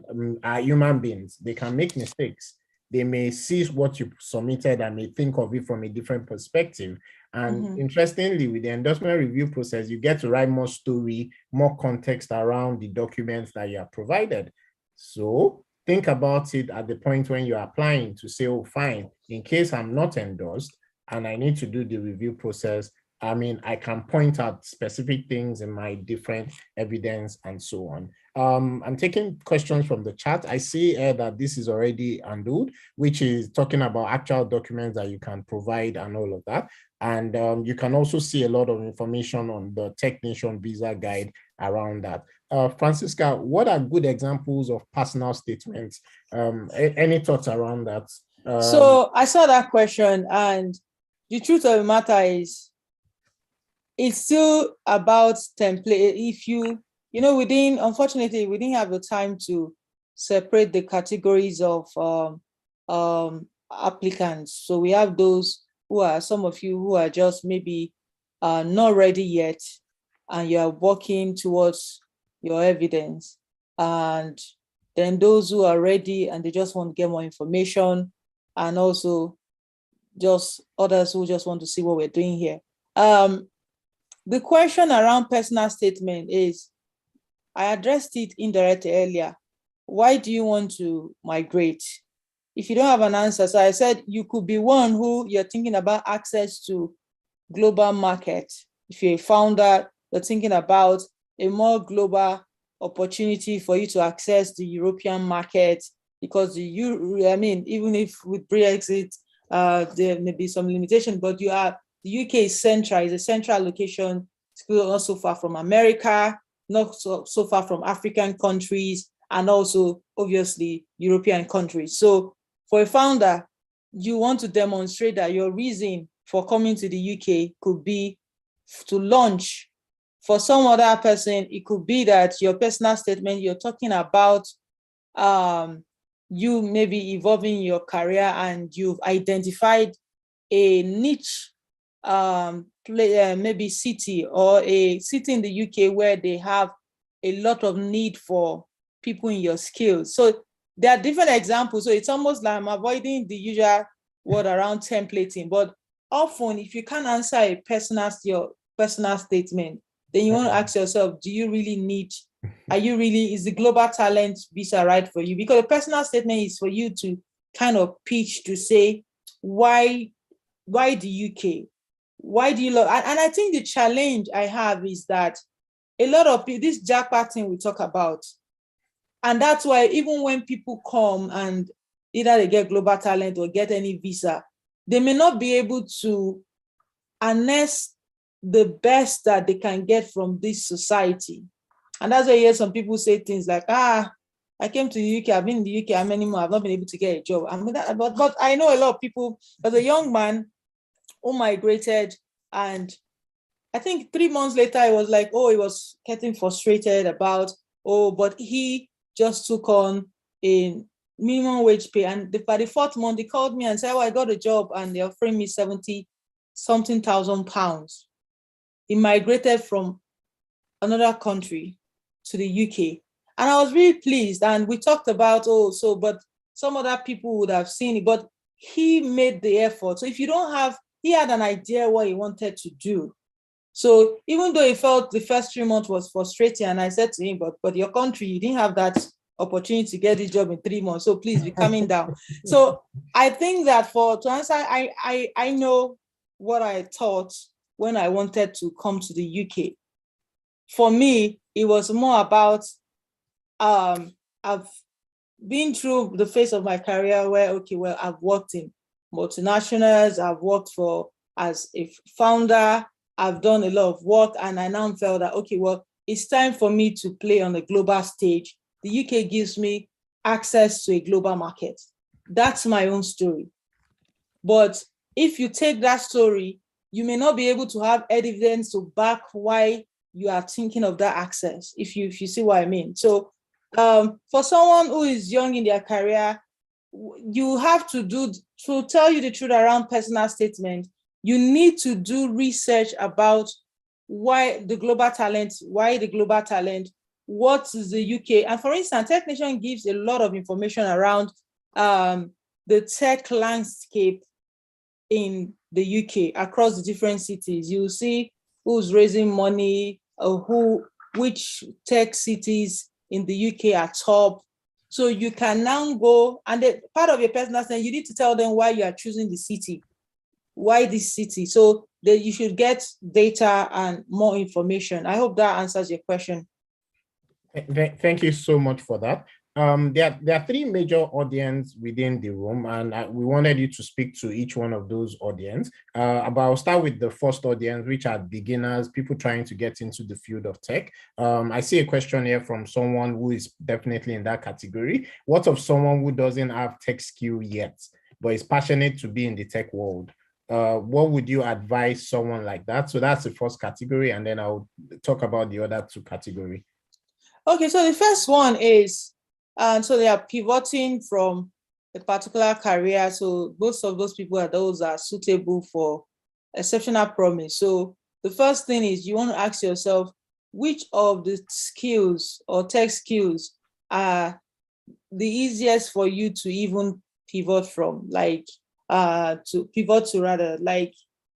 human beings, they can make mistakes. They may see what you submitted and may think of it from a different perspective. And interestingly, with the endorsement review process, you get to write more story, more context around the documents that you are provided. So think about it at the point when you're applying to say, oh, fine, in case I'm not endorsed and I need to do the review process, I mean, I can point out specific things in my different evidence and so on. I'm taking questions from the chat. I see that this is already handled, which is talking about actual documents that you can provide and all of that. And you can also see a lot of information on the Technician Visa Guide around that. Francisca, what are good examples of personal statements? Any thoughts around that? So I saw that question, and the truth of the matter is, it's still about template. If unfortunately, we didn't have the time to separate the categories of applicants. So we have those who are, some of you who are just maybe not ready yet, and you are working towards your evidence. And then those who are ready and they just want to get more information, and also just others who just want to see what we're doing here. The question around personal statement is, I addressed it indirectly earlier. Why do you want to migrate? If you don't have an answer, so I said you could be one who you're thinking about access to global market. If you're a founder, you're thinking about a more global opportunity for you to access the European market, because even if with Brexit, there may be some limitation, but the UK is central, is a central location. It's not so far from America, not so far from African countries, and also obviously European countries. So for a founder, you want to demonstrate that your reason for coming to the UK could be to launch. For some other person, it could be that your personal statement, you're talking about you maybe evolving your career and you've identified a niche maybe city or a city in the UK where they have a lot of need for people in your skills. So there are different examples. So it's almost like I'm avoiding the usual word around templating, but often if you can't answer your personal statement, then you want to ask yourself, do you really need, is the global talent visa right for you? Because a personal statement is for you to kind of pitch to say, why the UK? Why do you love? And I think the challenge I have is that a lot of people, this jackpot thing we talk about, and that's why even when people come and either they get global talent or get any visa, they may not be able to harness the best that they can get from this society. And that's why you hear some people say things like, I came to the UK, I've been in the UK, how many more? I've not been able to get a job. I mean, but I know a lot of people, as a young man who migrated, and I think 3 months later, it was like, he was getting frustrated about, but he just took on a minimum wage pay. And by the 4th month, they called me and said, I got a job and they're offering me 70-something thousand pounds. He migrated from another country to the UK. And I was really pleased. And we talked about, but some other people would have seen it, but he made the effort. So if you don't have, he had an idea what he wanted to do. So even though he felt the first 3 months was frustrating, and I said to him, but your country, you didn't have that opportunity to get this job in 3 months. So please be coming down. So I think that to answer, I know what I thought when I wanted to come to the UK. For me, it was more about I've been through the phase of my career where, okay, well, I've worked in multinationals, I've worked as a founder, I've done a lot of work, and I now felt that, okay, well, it's time for me to play on the global stage. The UK gives me access to a global market. That's my own story. But if you take that story, you may not be able to have evidence to back why you are thinking of that access, if you see what I mean. So for someone who is young in their career, you have to tell you the truth around personal statement, you need to do research about why the global talent, what is the UK. And for instance, Tech Nation gives a lot of information around the tech landscape in the UK across the different cities. You see who's raising money, which tech cities in the UK are top. So you can now go, and part of your personal statement, you need to tell them why you are choosing the city. Why this city? So that you should get data and more information. I hope that answers your question. Thank you so much for that. There are three major audiences within the room, and we wanted you to speak to each one of those audience. But I'll start with the first audience, which are beginners, people trying to get into the field of tech. I see a question here from someone who is definitely in that category. What of someone who doesn't have tech skill yet, but is passionate to be in the tech world? What would you advise someone like that? So that's the first category, and then I'll talk about the other two categories. Okay, so the first one is, so they are pivoting from a particular career. So most of those people are suitable for exceptional promise. So the first thing is you want to ask yourself, which of the skills or tech skills are the easiest for you to even pivot from, like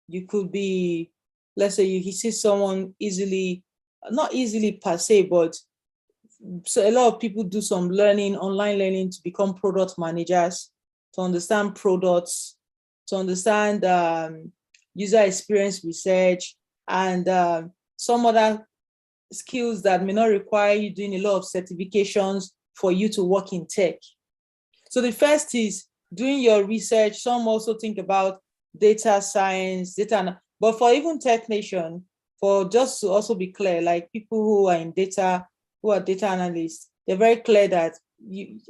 you could be, let's say you see someone easily, not easily per se, but so a lot of people do some online learning to become product managers, to understand products, to understand user experience research, and some other skills that may not require you doing a lot of certifications for you to work in tech. So the first is doing your research. Some also think about data science, but for even Tech Nation, for just to also be clear, like people who are in data, who are data analysts, they're very clear that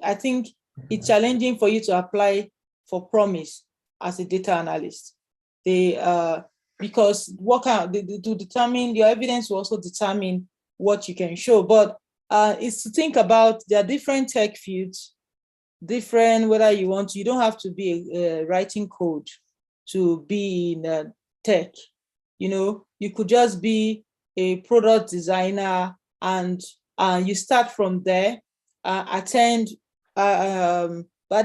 I think it's challenging for you to apply for promise as a data analyst. Because to determine your evidence will also determine what you can show. But it's to think about there are different tech fields, whether you don't have to be writing code to be in tech. You could just be a product designer, and you start from there. Bade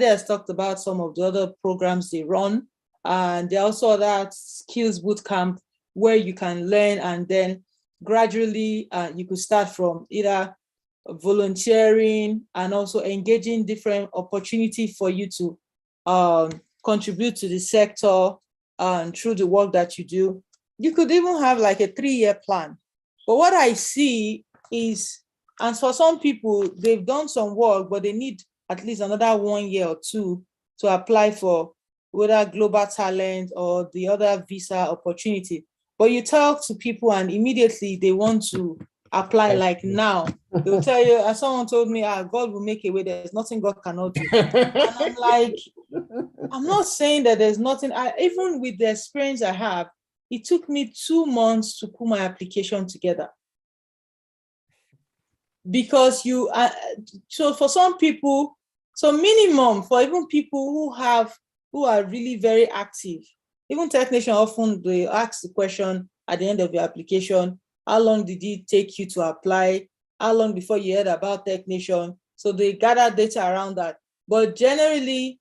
has talked about some of the other programs they run, and there are also other skills bootcamp where you can learn, and then gradually you could start from either volunteering and also engaging different opportunity for you to contribute to the sector through the work that you do. You could even have like a 3-year plan. But what I see is, and for some people, they've done some work, but they need at least another 1 year or 2 to apply for whether global talent or the other visa opportunity. But you talk to people and immediately they want to apply like now. They'll tell you, as someone told me, God will make a way, there's nothing God cannot do. And I'm like, I'm not saying that there's nothing. Even with the experience I have, it took me 2 months to put my application together. Because so for some people, so minimum for even people who are really very active, even Tech Nation, often they ask the question at the end of your application, how long did it take you to apply? How long before you heard about Tech Nation? So they gather data around that. But generally,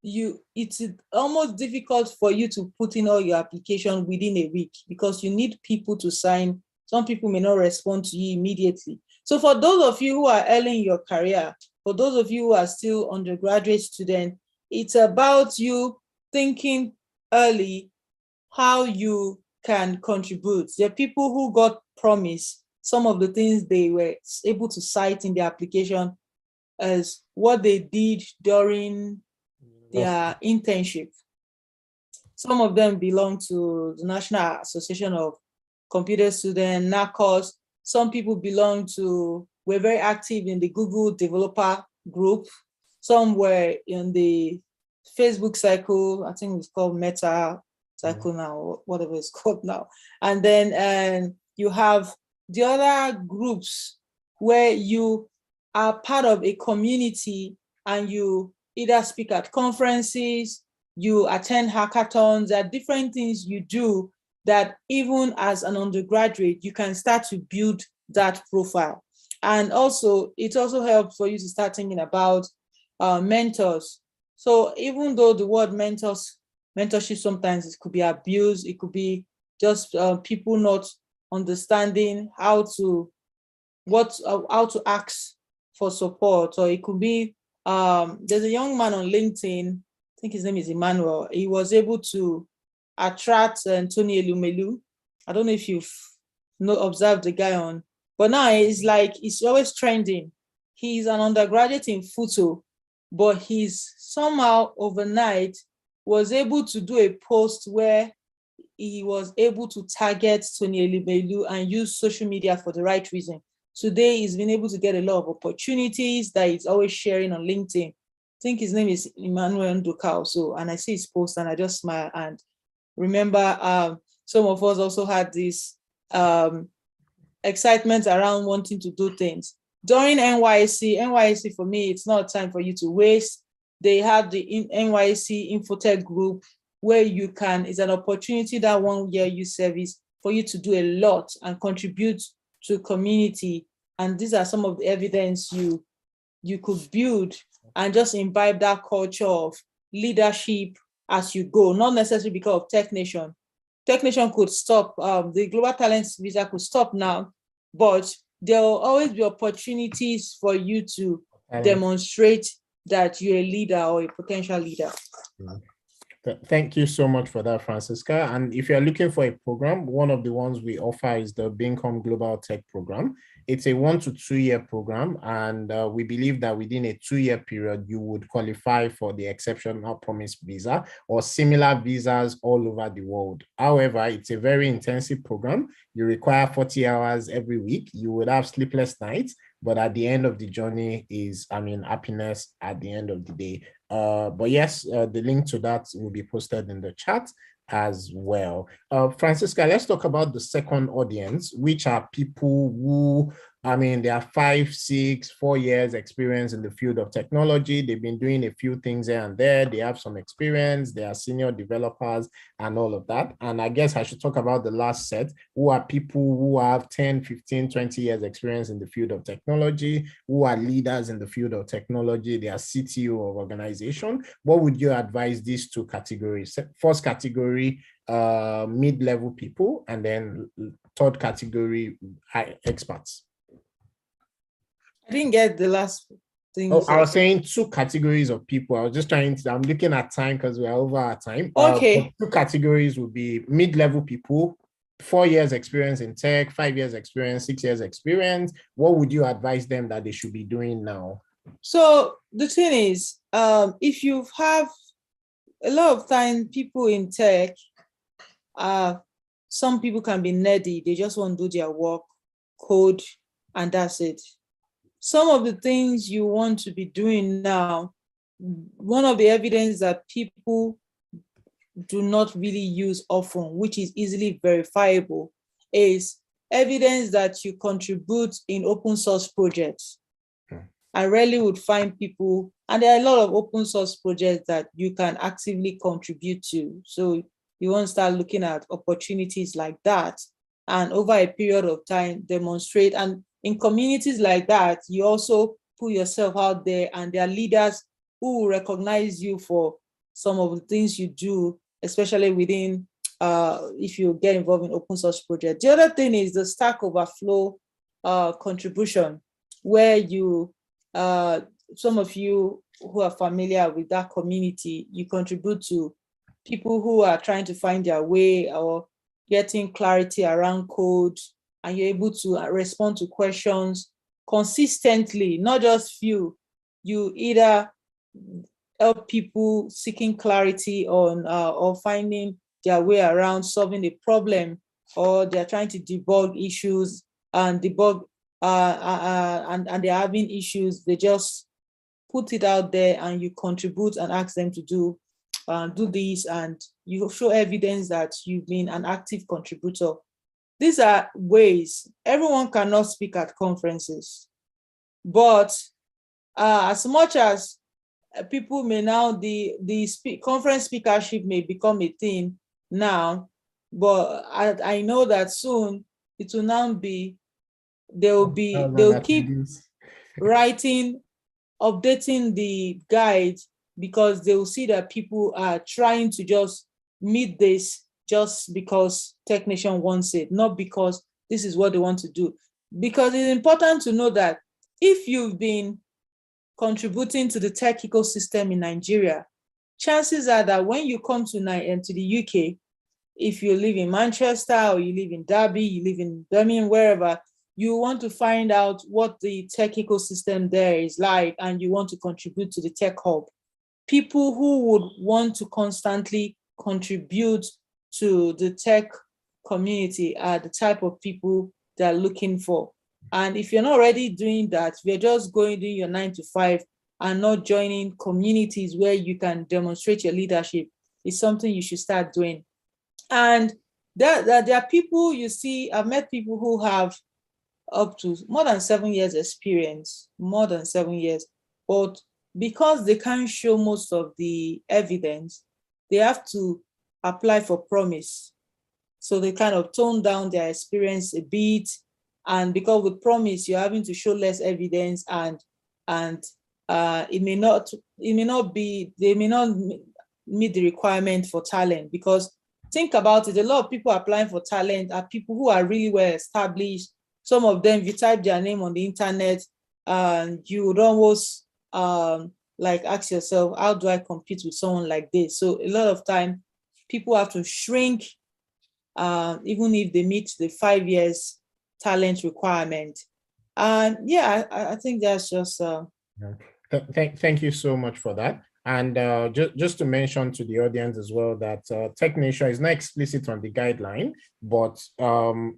it's almost difficult for you to put in all your application within a week because you need people to sign. Some people may not respond to you immediately. So for those of you who are early in your career, for those of you who are still undergraduate students, it's about you thinking early how you can contribute. There are people who got promised some of the things they were able to cite in their application as what they did during their internship. Some of them belong to the National Association of Computer Students, NACOS. Some people were very active in the Google developer group. Some were in the Facebook cycle, I think it's called Meta cycle now, or whatever it's called now. And then you have the other groups where you are part of a community and you either speak at conferences, you attend hackathons. There are different things you do that even as an undergraduate, you can start to build that profile. And also, it also helps for you to start thinking about mentors. So even though the word mentorship sometimes it could be abused, it could be just people not understanding how to ask for support, or it could be there's a young man on LinkedIn, I think his name is Emmanuel. He was able to attract Tony Elumelu. I don't know if you've observed the guy on, but now he's always trending. He's an undergraduate in photo, but he's somehow overnight was able to do a post where he was able to target Tony Elumelu and use social media for the right reason. Today, he's been able to get a lot of opportunities that he's always sharing on LinkedIn. I think his name is Emmanuel Nduka. So, and I see his post and I just smile and remember some of us also had this excitement around wanting to do things. During NYC for me, it's not time for you to waste. They have the NYC Infotech group where it's an opportunity, that 1 year youth service, for you to do a lot and contribute to community. And these are some of the evidence you could build and just imbibe that culture of leadership as you go, not necessarily because of Tech Nation. Tech Nation could stop, the Global Talents Visa could stop now, but there will always be opportunities for you to demonstrate that you're a leader or a potential leader. Thank you so much for that, Francisca. And if you're looking for a program, one of the ones we offer is the Bincom Global Tech Program. It's a 1 to 2 year program, and we believe that within a 2-year period, you would qualify for the Exceptional Promise Visa or similar visas all over the world. However, it's a very intensive program. You require 40 hours every week. You would have sleepless nights, but at the end of the journey is, happiness at the end of the day. But yes, the link to that will be posted in the chat as well. Francisca, let's talk about the second audience, which are people who, they are 5, 6, 4 years experience in the field of technology. They've been doing a few things here and there. They have some experience. They are senior developers and all of that. And I guess I should talk about the last set, who are people who have 10, 15, 20 years experience in the field of technology, who are leaders in the field of technology. They are CTO of organization. What would you advise these two categories? First category, mid-level people, and then third category, high experts. I didn't get the last thing. Oh, I was saying 2 categories of people. I was just I'm looking at time because we're over our time. Okay. 2 categories would be mid-level people, 4 years experience in tech, 5 years experience, 6 years experience. What would you advise them that they should be doing now? So the thing is, if you have a lot of time, people in tech, some people can be nerdy. They just want to do their work, code, and that's it. Some of the things you want to be doing now, one of the evidence that people do not really use often, which is easily verifiable, is evidence that you contribute in open source projects. I rarely would find people, and there are a lot of open source projects that you can actively contribute to. So you want to start looking at opportunities like that, and over a period of time, demonstrate. And in communities like that, you also put yourself out there, and there are leaders who will recognize you for some of the things you do, especially within if you get involved in open source project. The other thing is the Stack Overflow contribution, where you, some of you who are familiar with that community, you contribute to people who are trying to find their way or getting clarity around code, and you're able to respond to questions consistently, not just few. You either help people seeking clarity on or finding their way around solving a problem, or they're trying to debug issues and debug and they're having issues. They just put it out there and you contribute and ask them to do this, and you show evidence that you've been an active contributor. These are ways. Everyone cannot speak at conferences, but as much as people may now, the conference speakership may become a thing now, but I know that soon it will now be, they'll keep writing, updating the guide, because they will see that people are trying to just meet this just because Tech Nation wants it, not because this is what they want to do. Because it's important to know that if you've been contributing to the tech ecosystem in Nigeria, chances are that when you come to the UK, if you live in Manchester or you live in Derby, you live in Birmingham, wherever, you want to find out what the tech ecosystem there is like, and you want to contribute to the tech hub. People who would want to constantly contribute to the tech community are the type of people they're looking for. And if you're not already doing that, if you're just doing your 9 to 5 and not joining communities where you can demonstrate your leadership, it's something you should start doing. And there are people, you see, I've met people who have up to more than 7 years experience, more than 7 years, but because they can't show most of the evidence, they have to apply for promise. So they kind of tone down their experience a bit. And because with promise, you're having to show less evidence, and it may not be, they may not meet the requirement for talent. Because think about it, a lot of people applying for talent are people who are really well established. Some of them, if you type their name on the internet, you would almost like ask yourself, how do I compete with someone like this? So a lot of time, people have to shrink, even if they meet the 5 years talent requirement. And yeah, I think that's just. Thank you so much for that. And just to mention to the audience as well that Tech Nation is not explicit on the guideline, but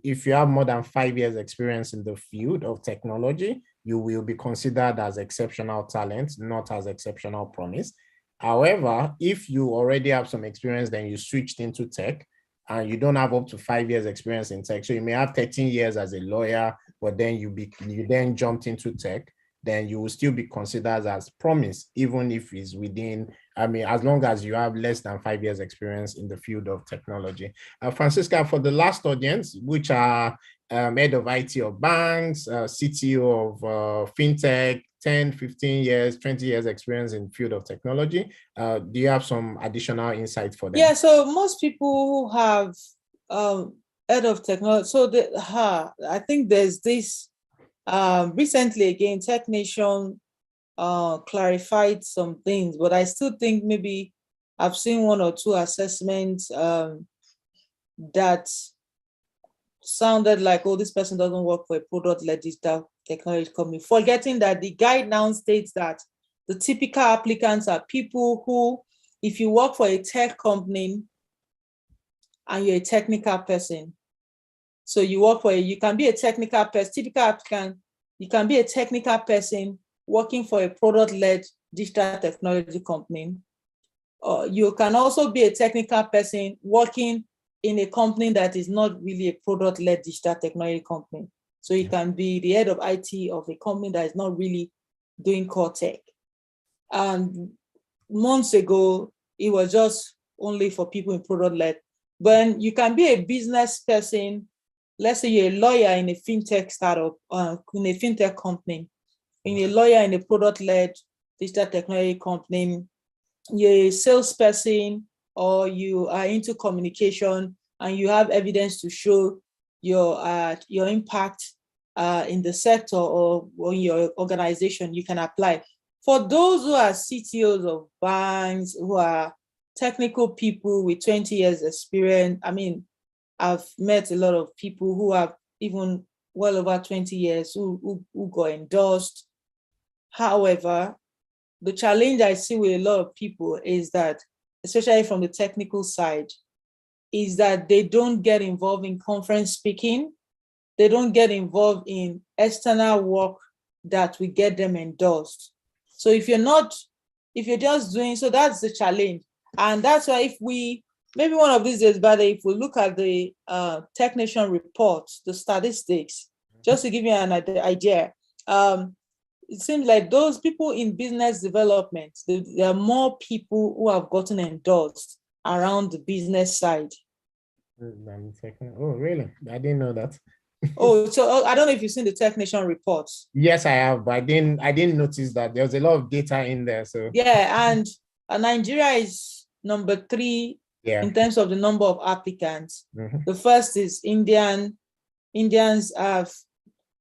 if you have more than 5 years experience in the field of technology, you will be considered as exceptional talent, not as exceptional promise. However, if you already have some experience, then you switched into tech, and you don't have up to 5 years experience in tech. So you may have 13 years as a lawyer, but then you then jumped into tech, then you will still be considered as promise, even if it's within, as long as you have less than 5 years experience in the field of technology. Francisca, for the last audience, which are head of IT of banks, CTO of fintech, 10, 15 years, 20 years experience in field of technology. Do you have some additional insight for them? Yeah, so most people who have head of technology, so I think there's this, recently again, Tech Nation clarified some things, but I still think maybe I've seen 1 or 2 assessments that sounded like, oh, this person doesn't work for a product-led digital technology company, forgetting that the guide now states that the typical applicants are people who, if you work for a tech company and you're a technical person, so you can be a technical person, typical applicant, you can be a technical person working for a product-led digital technology company. You can also be a technical person working in a company that is not really a product-led digital technology company. So you can be the head of IT of a company that is not really doing core tech. And months ago, it was just only for people in product-led. But you can be a business person. Let's say you're a lawyer in a fintech startup, in a fintech company, and you're a lawyer in a product-led digital technology company. you're a salesperson or you are into communication and you have evidence to show your impact in the sector or your organization, you can apply. For those who are CTOs of banks, who are technical people with 20 years experience, I mean, I've met a lot of people who have even well over 20 years who got endorsed. However, the challenge I see with a lot of people is that, especially from the technical side, is that they don't get involved in conference speaking. They don't get involved in external work that will get them endorsed. So if you're just doing, so that's the challenge. And that's why maybe one of these days, but if we look at the technician report, the statistics, just to give you an idea, it seems like those people in business development, there are more people who have gotten endorsed around the business side. Oh, really? I didn't know that. So I don't know if you've seen the technician reports. Yes, I have, but I didn't notice that there was a lot of data in there. So yeah, and Nigeria is number 3 in terms of the number of applicants. The first is Indian. Indians have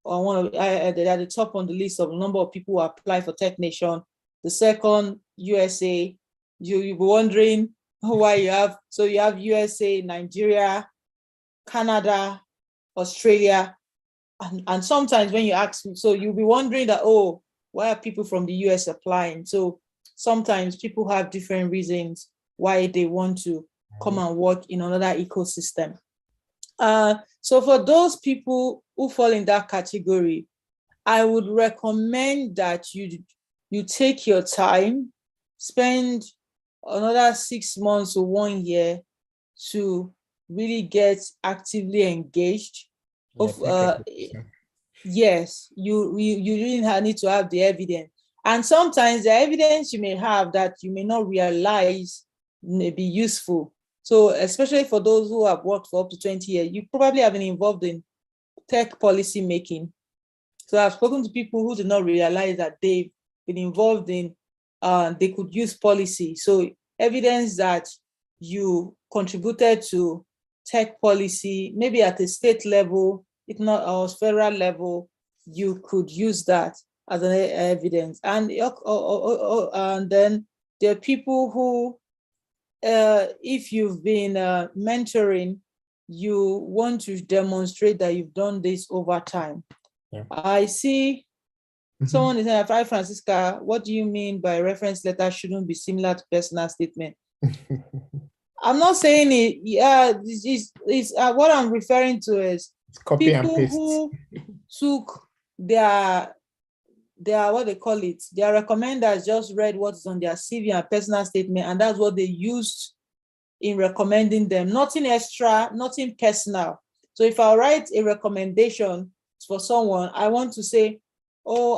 they're at the top on the list of the number of people who apply for technician. The second, USA. You'll be wondering why you have USA, Nigeria, Canada, Australia, and sometimes when you ask, so you'll be wondering that, oh, why are people from the US applying? So sometimes people have different reasons why they want to come and work in another ecosystem. So for those people who fall in that category, I would recommend that you take your time, spend another 6 months or 1 year to really get actively engaged. Yes, you really need to have the evidence. And sometimes the evidence you may have that you may not realize may be useful. So especially for those who have worked for up to 20 years, you probably have been involved in tech policy making. So I've spoken to people who did not realize that they've been involved in, they could use policy. So evidence that you contributed to tech policy, maybe at a state level, if not or federal level, you could use that as an evidence. And then there are people who, if you've been mentoring, you want to demonstrate that you've done this over time. Yeah. I see someone is saying, "Hi, Francisca, what do you mean by reference letter shouldn't be similar to personal statement?" I'm not saying it. Yeah, it's what I'm referring to is copy and people paste. who took their what they call it, their recommenders just read what's on their CV and personal statement, and that's what they used in recommending them. Nothing extra, nothing personal. So if I write a recommendation for someone, I want to say, oh,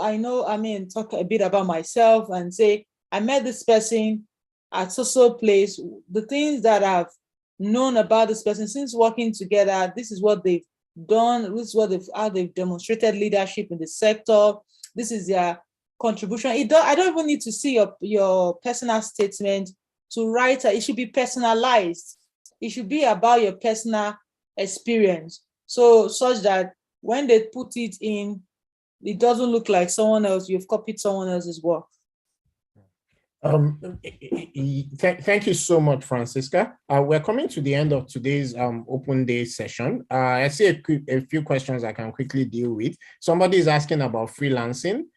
talk a bit about myself and say, I met this person at so place. The things that I've known about this person since working together, this is what they've done, this is how they've demonstrated leadership in the sector. This is their contribution. I don't even need to see your personal statement to write. It should be personalized. It should be about your personal experience. So such that when they put it in, it doesn't look like someone else, you've copied someone else's work. Thank you so much, Francisca. We're coming to the end of today's open day session. I see a few questions I can quickly deal with. Somebody is asking about freelancing.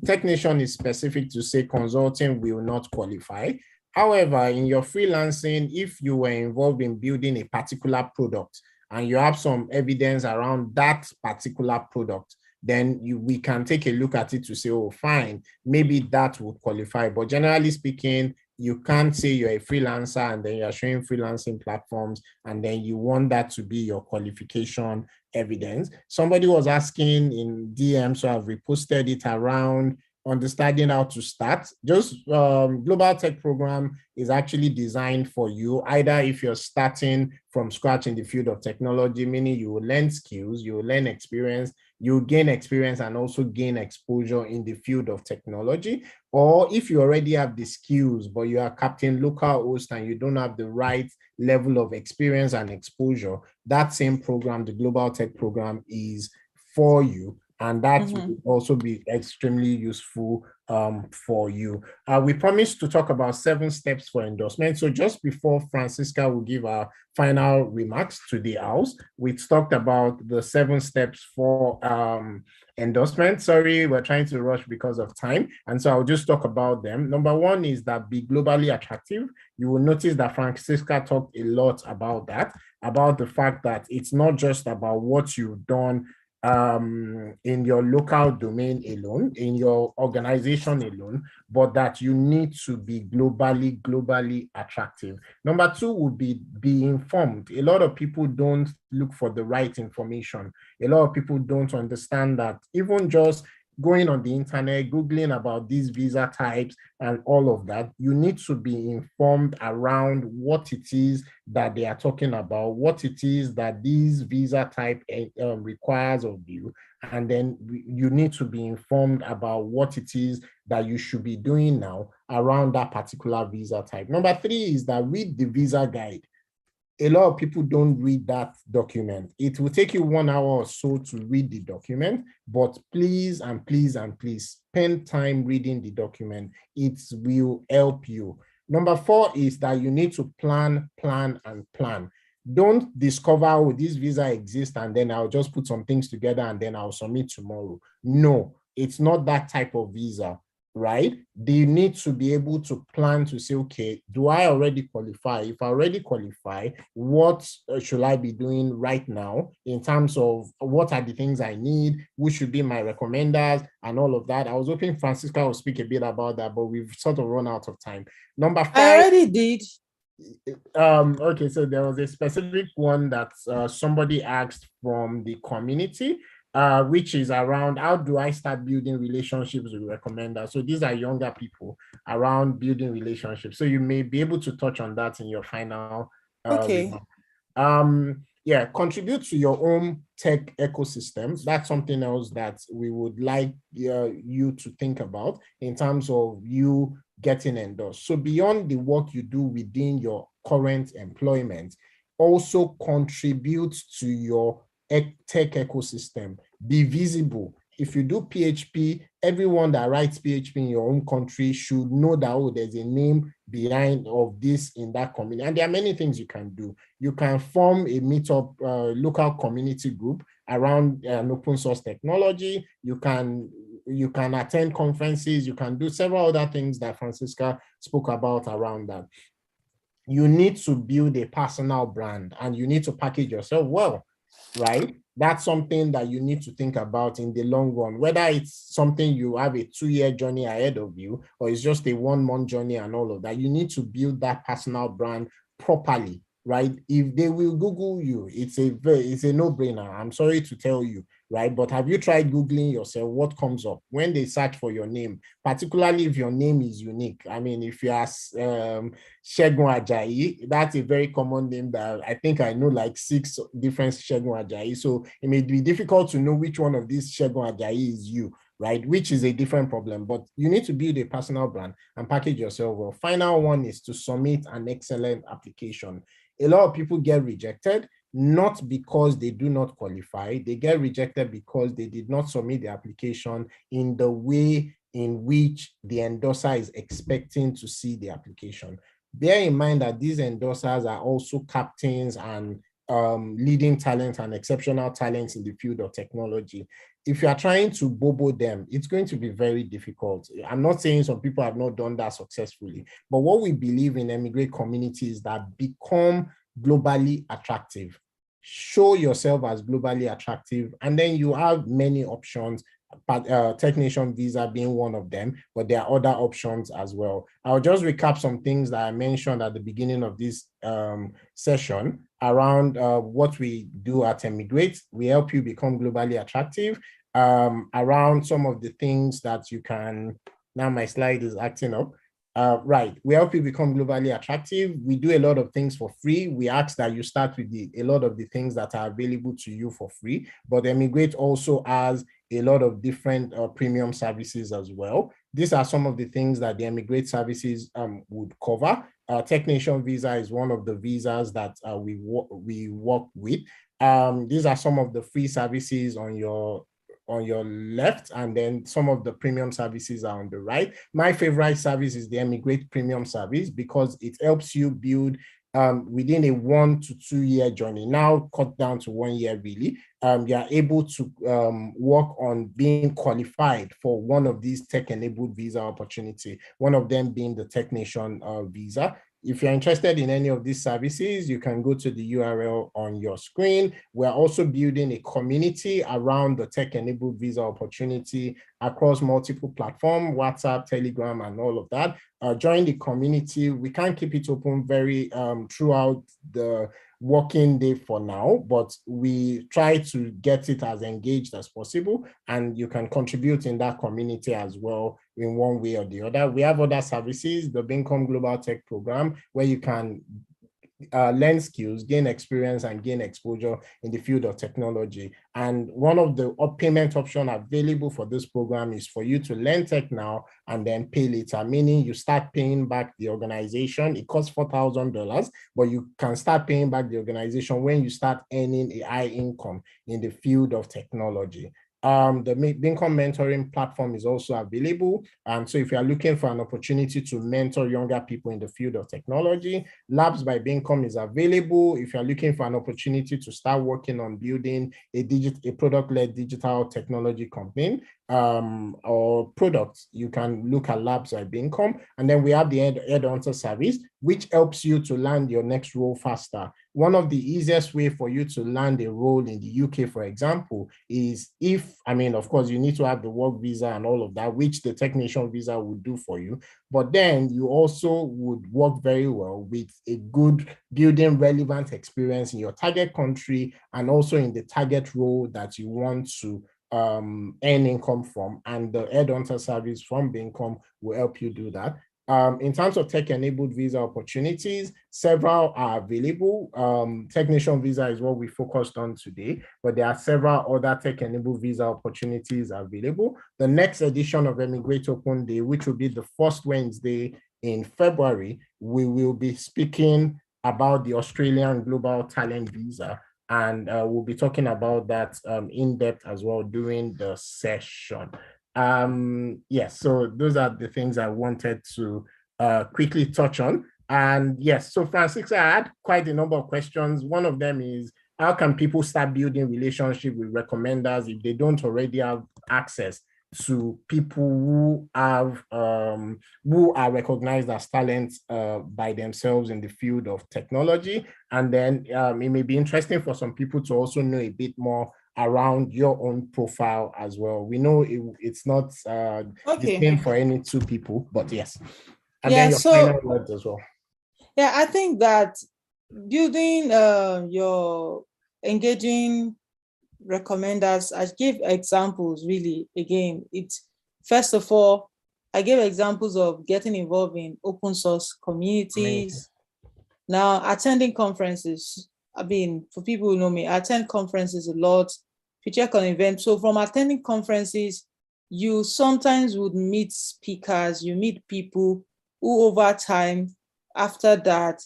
Technician is specific to say consulting will not qualify. However, in your freelancing, if you were involved in building a particular product and you have some evidence around that particular product, then we can take a look at it to say, oh, fine, maybe that would qualify. But generally speaking, you can't say you're a freelancer and then you're showing freelancing platforms and then you want that to be your qualification evidence. Somebody was asking in DM, so I've reposted it around understanding how to start. Just Global Tech Program is actually designed for you, either if you're starting from scratch in the field of technology, meaning you will learn skills, you will learn experience, you gain experience and also gain exposure in the field of technology. Or if you already have the skills, but you are captain local host and you don't have the right level of experience and exposure, that same program, the Global Tech program, is for you. And that will also be extremely useful for you. We promised to talk about 7 steps for endorsement. So just before Francisca will give our final remarks to the house, we talked about the 7 steps for endorsement. Sorry, we're trying to rush because of time. And so I'll just talk about them. Number 1 is that be globally attractive. You will notice that Francisca talked a lot about that, about the fact that it's not just about what you've done in your local domain alone, in your organization alone, but that you need to be globally attractive. Number 2 would be informed. A lot of people don't look for the right information. A lot of people don't understand that even just going on the internet, Googling about these visa types and all of that, you need to be informed around what it is that they are talking about, what it is that these visa type requires of you. And then you need to be informed about what it is that you should be doing now around that particular visa type. Number 3 is that read the visa guide. A lot of people don't read that document. It will take you 1 hour or so to read the document, but please and please and please spend time reading the document. It will help you. Number 4 is that you need to plan. Don't discover, oh, this visa exists and then I'll just put some things together and then I'll submit tomorrow. No, it's not that type of visa. Right? They need to be able to plan to say, okay, do I already qualify? If I already qualify, what should I be doing right now in terms of what are the things I need? Who should be my recommenders and all of that? I was hoping Francisca will speak a bit about that, but we've sort of run out of time. Number 5. I already did. Okay, so there was a specific one that somebody asked from the community, which is around how do I start building relationships with recommenders? So these are younger people around building relationships. So you may be able to touch on that in your final Okay. remark. Yeah, contribute to your own tech ecosystem. That's something else that we would like you to think about in terms of you getting endorsed. So beyond the work you do within your current employment, also contribute to your tech ecosystem. Be visible. If you do PHP, everyone that writes PHP in your own country should know that, oh, there's a name behind of this in that community. And there are many things you can do. You can form a meetup, local community group around an open source technology. You can attend conferences. You can do several other things that Francisca spoke about around that. You need to build a personal brand and you need to package yourself well, right? That's something that you need to think about in the long run, whether it's something you have a 2-year journey ahead of you or it's just a 1-month journey and all of that. You need to build that personal brand properly, right? If they will Google you, it's a no-brainer. I'm sorry to tell you, right? But have you tried Googling yourself? What comes up when they search for your name, particularly if your name is unique? I mean, if you are Chiedu Ajayi, that's a very common name that I think I know like 6 different Chiedu Ajayi. So it may be difficult to know which one of these Chiedu Ajayi is you, right? Which is a different problem, but you need to build a personal brand and package yourself well. Final one is to submit an excellent application. A lot of people get rejected, not because they do not qualify. They get rejected because they did not submit the application in the way in which the endorser is expecting to see the application. Bear in mind that these endorsers are also captains and leading talent and exceptional talents in the field of technology. If you are trying to bobo them, it's going to be very difficult. I'm not saying some people have not done that successfully, but what we believe in Emigrate community is that become globally attractive. Show yourself as globally attractive, and then you have many options, technician visa being one of them, but there are other options as well. I'll just recap some things that I mentioned at the beginning of this session around what we do at Emigrate. We help you become globally attractive, around some of the things that you can, now my slide is acting up, Right. We help you become globally attractive. We do a lot of things for free. We ask that you start with a lot of the things that are available to you for free. But Emigrate also has a lot of different premium services as well. These are some of the things that the Emigrate services would cover. Technician visa is one of the visas that we work with. These are some of the free services on your left, and then some of the premium services are on the right. My favorite service is the Emigrate Premium service because it helps you build within a 1 to 2 year journey. Now cut down to 1 year really. You are able to work on being qualified for one of these tech-enabled visa opportunity, one of them being the technician visa. If you're interested in any of these services, you can go to the URL on your screen. We're also building a community around the tech-enabled visa opportunity across multiple platforms, WhatsApp, Telegram, and all of that. Join the community. We can't keep it open very throughout the working day for now, but we try to get it as engaged as possible, and you can contribute in that community as well in one way or the other. We have other services, the Bincom Global Tech Program, where you can learn skills, gain experience, and gain exposure in the field of technology. And one of the payment options available for this program is for you to learn tech now and then pay later, meaning you start paying back the organization. It costs $4,000, but you can start paying back the organization when you start earning a high income in the field of technology. The Bincom mentoring platform is also available. So if you are looking for an opportunity to mentor younger people in the field of technology, Labs by Bincom is available. If you are looking for an opportunity to start working on building a product-led digital technology company or products, you can look at Labs by Bincom. And then we have the Headhunter service, which helps you to land your next role faster. One of the easiest way for you to land a role in the UK, for example, is of course, you need to have the work visa and all of that, which the technician visa would do for you. But then you also would work very well with a good building relevant experience in your target country and also in the target role that you want to earn income from. And the Headhunter service from Bincom will help you do that. In terms of tech-enabled visa opportunities, several are available. Technician visa is what we focused on today, but there are several other tech-enabled visa opportunities available. The next edition of Emigrate Open Day, which will be the first Wednesday in February, we will be speaking about the Australian Global Talent Visa, and we'll be talking about that in depth as well during the session. Yes, so those are the things I wanted to quickly touch on. And yes, so Francisca, I had quite a number of questions. One of them is, how can people start building relationship with recommenders if they don't already have access to people who have who are recognized as talents by themselves in the field of technology? And then it may be interesting for some people to also know a bit more around your own profile as well. We know it's not the same for any two people, but yes. And then your final words as well. Yeah, I think that building your engaging recommenders, I give examples really. Again, it's first of all, I gave examples of getting involved in open source communities. Now, attending conferences. For people who know me, I attend conferences a lot. If you check on events, so from attending conferences, you sometimes would meet speakers, you meet people who over time, after that,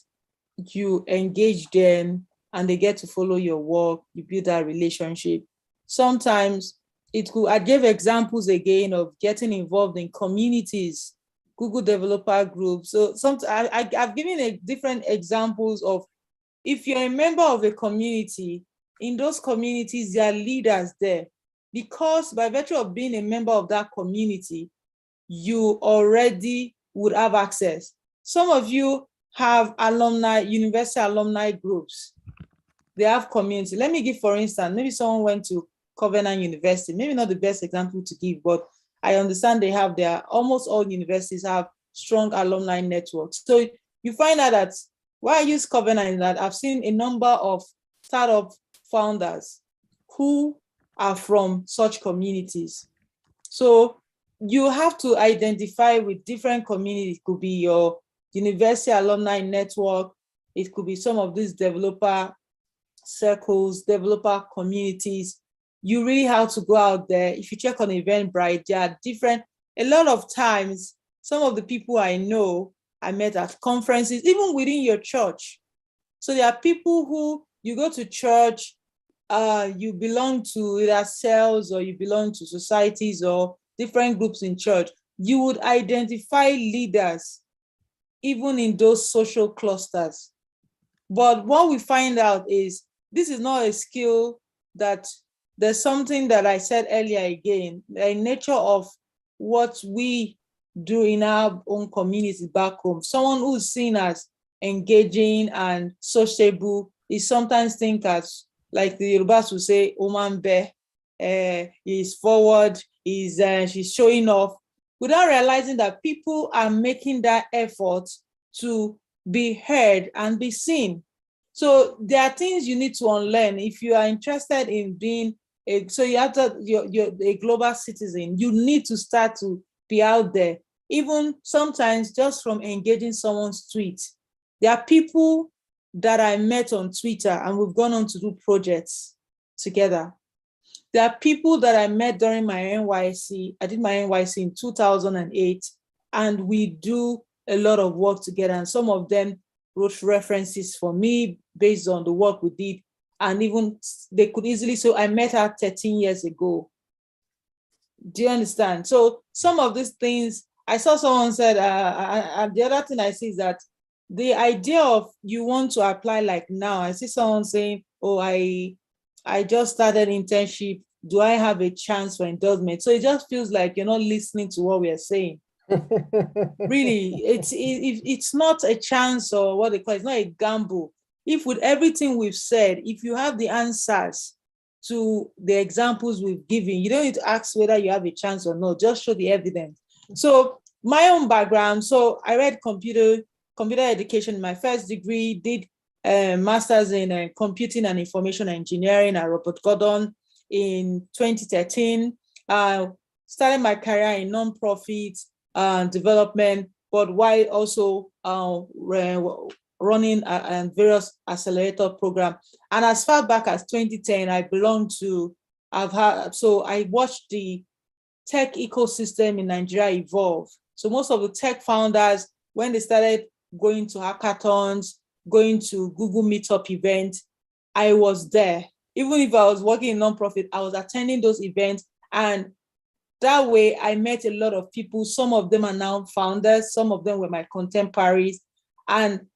you engage them and they get to follow your work, you build that relationship. Sometimes I gave examples again of getting involved in communities, Google developer groups. So I've given different examples of, if you're a member of a community, in those communities, there are leaders there. Because by virtue of being a member of that community, you already would have access. Some of you have university alumni groups. They have community. Let me give, for instance, maybe someone went to Covenant University, maybe not the best example to give, but I understand almost all universities have strong alumni networks. So you find out that why I use Covenant is that I've seen a number of startup founders who are from such communities. So you have to identify with different communities. It could be your university alumni network. It could be some of these developer circles, developer communities. You really have to go out there. If you check on Eventbrite, there are different, a lot of times, some of the people I know I met at conferences, even within your church. So there are people who you go to church, you belong to either cells or you belong to societies or different groups in church. You would identify leaders even in those social clusters. But what we find out is this is not a skill that there's something that I said earlier again, the nature of what we do in our own community back home. Someone who's seen as engaging and sociable is sometimes think as, like the Yorubas will say, Omanbe, is forward, she's showing off, without realizing that people are making that effort to be heard and be seen. So there are things you need to unlearn if you are interested in being so you have to, you're a global citizen. You need to start to be out there, even sometimes just from engaging someone's tweet. There are people that I met on Twitter and we've gone on to do projects together. There are people that I met during my NYC. I did my NYC in 2008, and we do a lot of work together. And some of them wrote references for me based on the work we did. And even they could easily say, I met her 13 years ago. Do you understand? So some of these things, I saw someone said, and the other thing I see is that the idea of you want to apply like now, I see someone saying, oh, I just started internship. Do I have a chance for endorsement? So it just feels like you're not listening to what we are saying. Really, it's not a chance, or what they call it, it's not a gamble. If with everything we've said, if you have the answers to the examples we've given, you don't need to ask whether you have a chance or not, just show the evidence. So my own background, so I read computer education in my first degree, did a master's in computing and information engineering at Robert Gordon in 2013. Started my career in nonprofit development, but while also running various accelerator programs. And as far back as 2010, I watched the tech ecosystem in Nigeria evolve. So most of the tech founders, when they started going to hackathons, going to Google Meetup events, I was there. Even if I was working in nonprofit, I was attending those events. And that way I met a lot of people. Some of them are now founders. Some of them were my contemporaries. And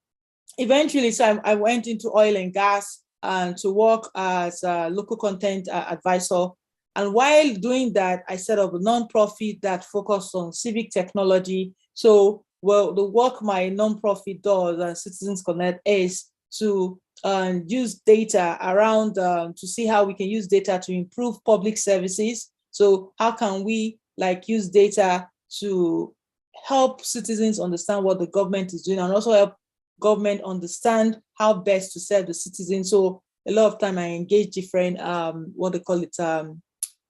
eventually, so I went into oil and gas and to work as a local content advisor. And while doing that, I set up a nonprofit that focused on civic technology. So, well, the work my nonprofit does, Citizens Connect, is to use data around to see how we can use data to improve public services. So how can we use data to help citizens understand what the government is doing, and also help government understand how best to serve the citizens? So a lot of time I engage different,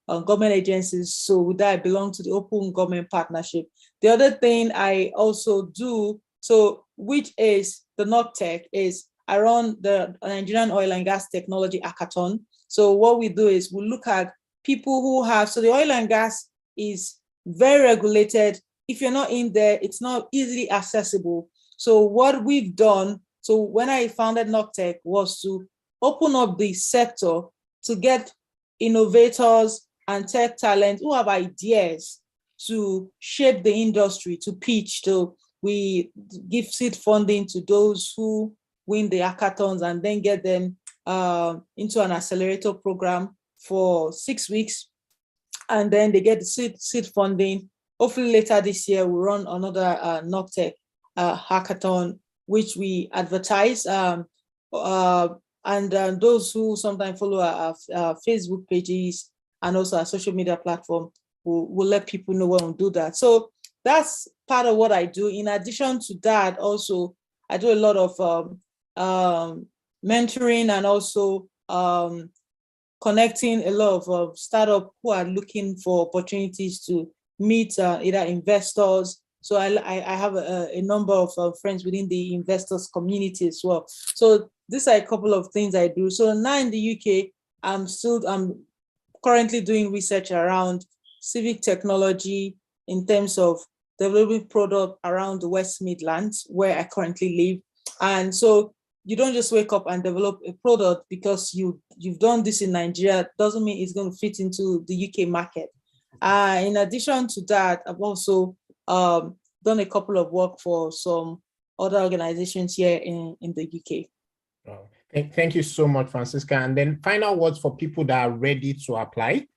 government agencies. So with that, I belong to the Open Government Partnership. The other thing I also do, so which is the NOGTECH, is I run the Nigerian Oil and Gas Technology Hackathon. So what we do is we look at people who have, so the oil and gas is very regulated. If you're not in there, it's not easily accessible. So what we've done, so when I founded NOGTECH, was to open up the sector to get innovators and tech talent who have ideas to shape the industry, to pitch. So we give seed funding to those who win the hackathons and then get them into an accelerator program for 6 weeks. And then they get the seed funding. Hopefully later this year, we'll run another NOGTECH hackathon, which we advertise. And those who sometimes follow our Facebook pages and also our social media platform will let people know when we do that. So that's part of what I do. In addition to that, also, I do a lot of mentoring and also connecting a lot of startups who are looking for opportunities to meet either investors. So I have a number of friends within the investors community as well. So these are a couple of things I do. So now in the UK, I'm currently doing research around civic technology in terms of developing product around the West Midlands, where I currently live. And so you don't just wake up and develop a product because you've done this in Nigeria, doesn't mean it's going to fit into the UK market. In addition to that, I've also done a couple of work for some other organizations here in the UK. Oh, thank you so much, Francisca. And then final words for people that are ready to apply.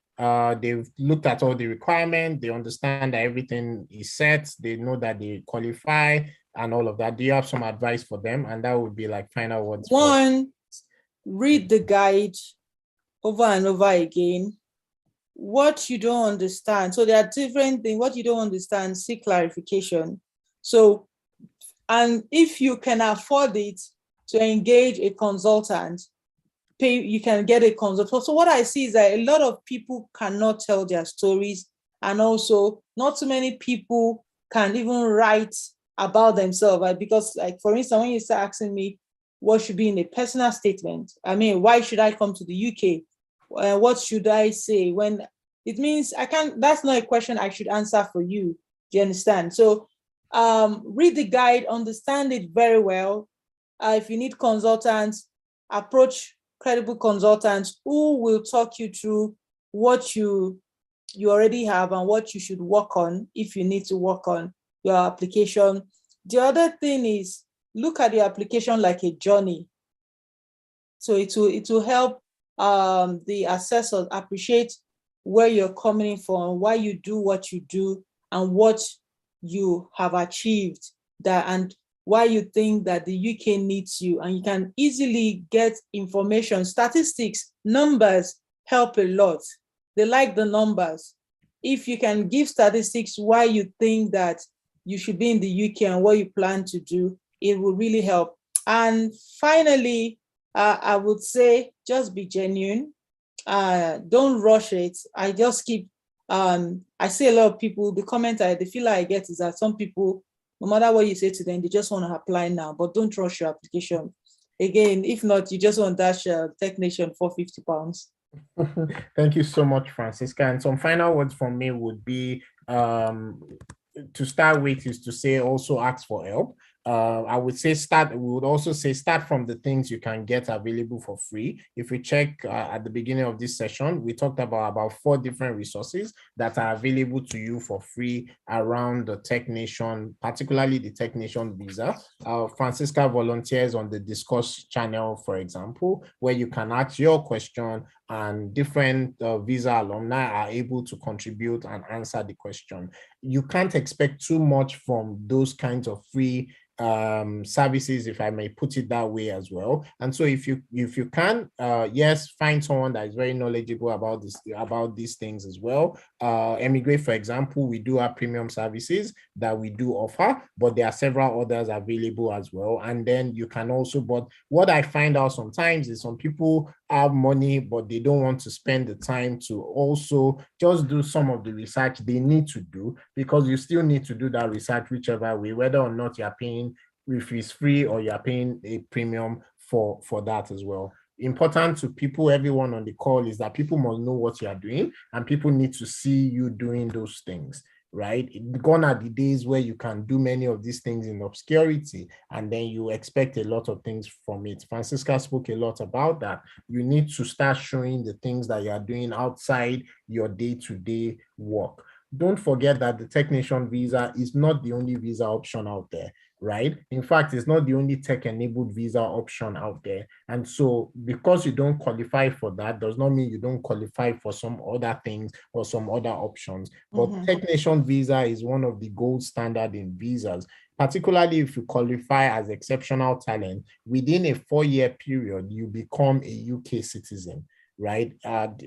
They've looked at all the requirements, they understand that everything is set, they know that they qualify and all of that. Do you have some advice for them? And that would be like final words. One, read the guide over and over again. What you don't understand, so there are different things. What you don't understand, seek clarification. So, and if you can afford it, to engage a consultant, you can get a consultant. So what I see is that a lot of people cannot tell their stories, and also not too many people can even write about themselves, right? Because, like, for instance, when you start asking me what should be in a personal statement, I mean, why should I come to the UK? What should I say? When it means I can't, that's not a question I should answer for you. Do you understand? So read the guide, understand it very well. If you need consultants, approach credible consultants who will talk you through what you already have and what you should work on if you need to work on your application. The other thing is, look at the application like a journey. So it will help the assessors appreciate where you're coming from, why you do what you do, and what you have achieved, that and why you think that the UK needs you. And you can easily get information. Statistics, numbers help a lot. They like the numbers. If you can give statistics why you think that you should be in the UK and what you plan to do, it will really help. And finally, I would say just be genuine. Don't rush it. I just keep, I see a lot of people, the feel like I get is that some people, no matter what you say to them, they just want to apply now, but don't rush your application. Again, if not, you just want dash technician for £50. Thank you so much, Francisca. And some final words from me would be, to start with is to say also ask for help. I would say we would also say start from the things you can get available for free. If we check at the beginning of this session, we talked about 4 different resources that are available to you for free around the technician, particularly the technician visa. Francisca volunteers on the discuss channel, for example, where you can ask your question and different visa alumni are able to contribute and answer the question. You can't expect too much from those kinds of free services, if I may put it that way as well. And so if you can, yes, find someone that is very knowledgeable about these things as well. Emigrate, for example, we do have premium services that we do offer, but there are several others available as well. And then you can also, but what I find out sometimes is some people have money, but they don't want to spend the time to also just do some of the research they need to do, because you still need to do that research whichever way, whether or not you're paying, if it's free or you're paying a premium for that as well. Important to people, everyone on the call, is that people must know what you are doing and people need to see you doing those things, right? Gone are the days where you can do many of these things in obscurity and then you expect a lot of things from it. Francisca spoke a lot about that. You need to start showing the things that you are doing outside your day-to-day work. Don't forget that the technician visa is not the only visa option out there, right? In fact, it's not the only tech-enabled visa option out there. And so because you don't qualify for that does not mean you don't qualify for some other things or some other options. But technician visa is one of the gold standard in visas, particularly if you qualify as exceptional talent. Within a 4-year period, you become a UK citizen, right?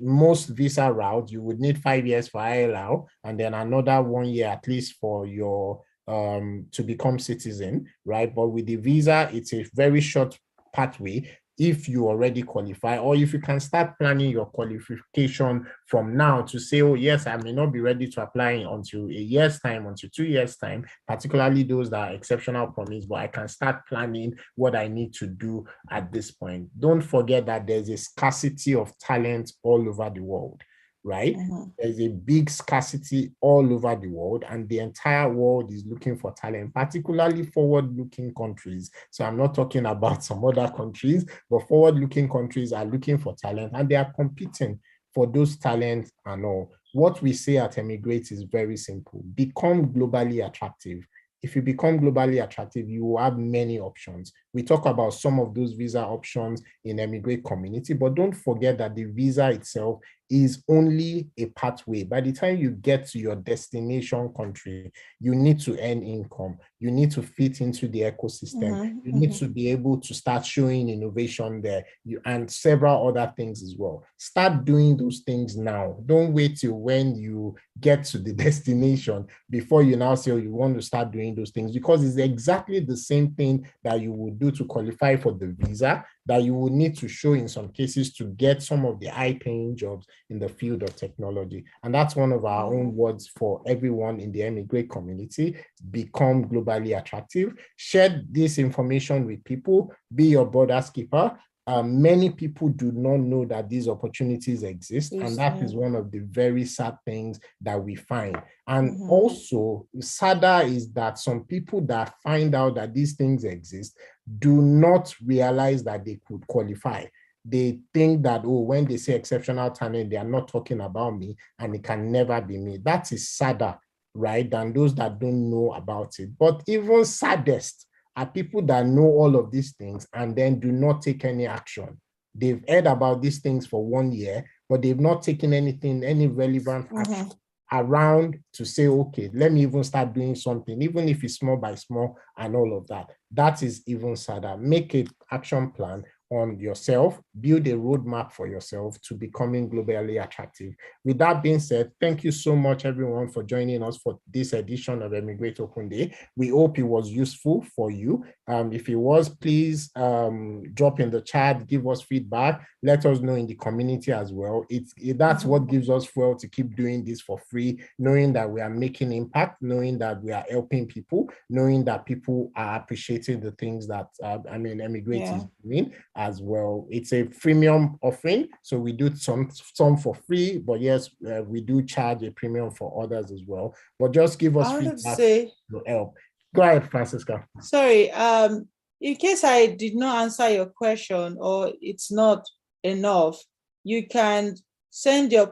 Most visa routes, you would need 5 years for ILR and then another 1 year at least for your to become citizen, right? But with the visa, it's a very short pathway if you already qualify, or if you can start planning your qualification from now to say, oh yes, I may not be ready to apply until a year's time, until 2 years time, particularly those that are exceptional promise, but I can start planning what I need to do at this point. Don't forget that there's a scarcity of talent all over the world, right? There's a big scarcity all over the world, and the entire world is looking for talent, particularly forward-looking countries. So I'm not talking about some other countries, but forward-looking countries are looking for talent, and they are competing for those talents and all. What we say at Emigrate is very simple. Become globally attractive. If you become globally attractive, you will have many options. We talk about some of those visa options in Emigrate community, but don't forget that the visa itself is only a pathway. By the time you get to your destination country, you need to earn income. You need to fit into the ecosystem. You need to be able to start showing innovation there, and several other things as well. Start doing those things now. Don't wait till when you get to the destination before you now say, oh, you want to start doing those things, because it's exactly the same thing that you would do to qualify for the visa that you will need to show in some cases to get some of the high-paying jobs in the field of technology. And that's one of our own words for everyone in the Emigrate community: become globally attractive. Share this information with people, be your brother's keeper. Many people do not know that these opportunities exist, and that is one of the very sad things that we find. And also, sadder is that some people that find out that these things exist do not realize that they could qualify. They think that, oh, when they say exceptional talent, they are not talking about me, and it can never be me. That is sadder, right, than those that don't know about it. But even saddest are people that know all of these things and then do not take any action. They've heard about these things for 1 year, but they've not taken any relevant action around to say, okay, let me even start doing something, even if it's small by small and all of that. That is even sadder. Make an action plan on yourself, build a roadmap for yourself to becoming globally attractive. With that being said, thank you so much, everyone, for joining us for this edition of Emigrate Open Day. We hope it was useful for you. If it was, please drop in the chat, give us feedback, let us know in the community as well. That's what gives us fuel to keep doing this for free, knowing that we are making impact, knowing that we are helping people, knowing that people are appreciating the things that Emigrate is doing as well. It's a freemium offering, so we do some for free, but yes, we do charge a premium for others as well. But just give us feedback to help. Go ahead, Francisca. Sorry, in case I did not answer your question or it's not enough, you can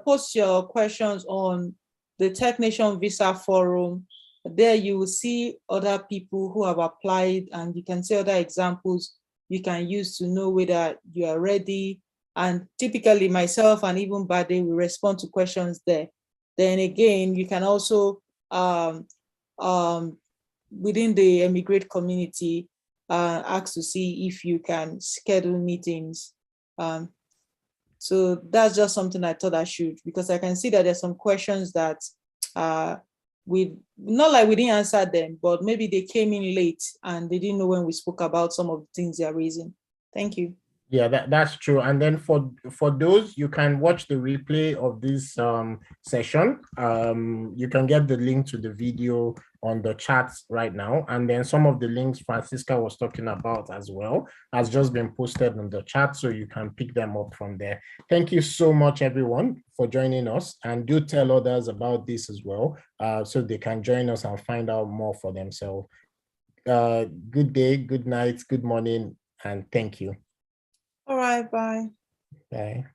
post your questions on the Tech Nation Visa Forum. There you will see other people who have applied, and you can see other examples you can use to know whether you are ready. And typically myself and even Bade will respond to questions there. Then again, you can also, within the Emigrate community, ask to see if you can schedule meetings. So that's just something I thought I should, because I can see that there's some questions that not like we didn't answer them, but maybe they came in late and they didn't know when we spoke about some of the things they are raising. Thank you. Yeah, that's true. And then for those, you can watch the replay of this session. You can get the link to the video on the chat right now. And then some of the links Francisca was talking about as well has just been posted on the chat, so you can pick them up from there. Thank you so much, everyone, for joining us. And do tell others about this as well, so they can join us and find out more for themselves. Good day, good night, good morning, and thank you. All right, bye. Bye.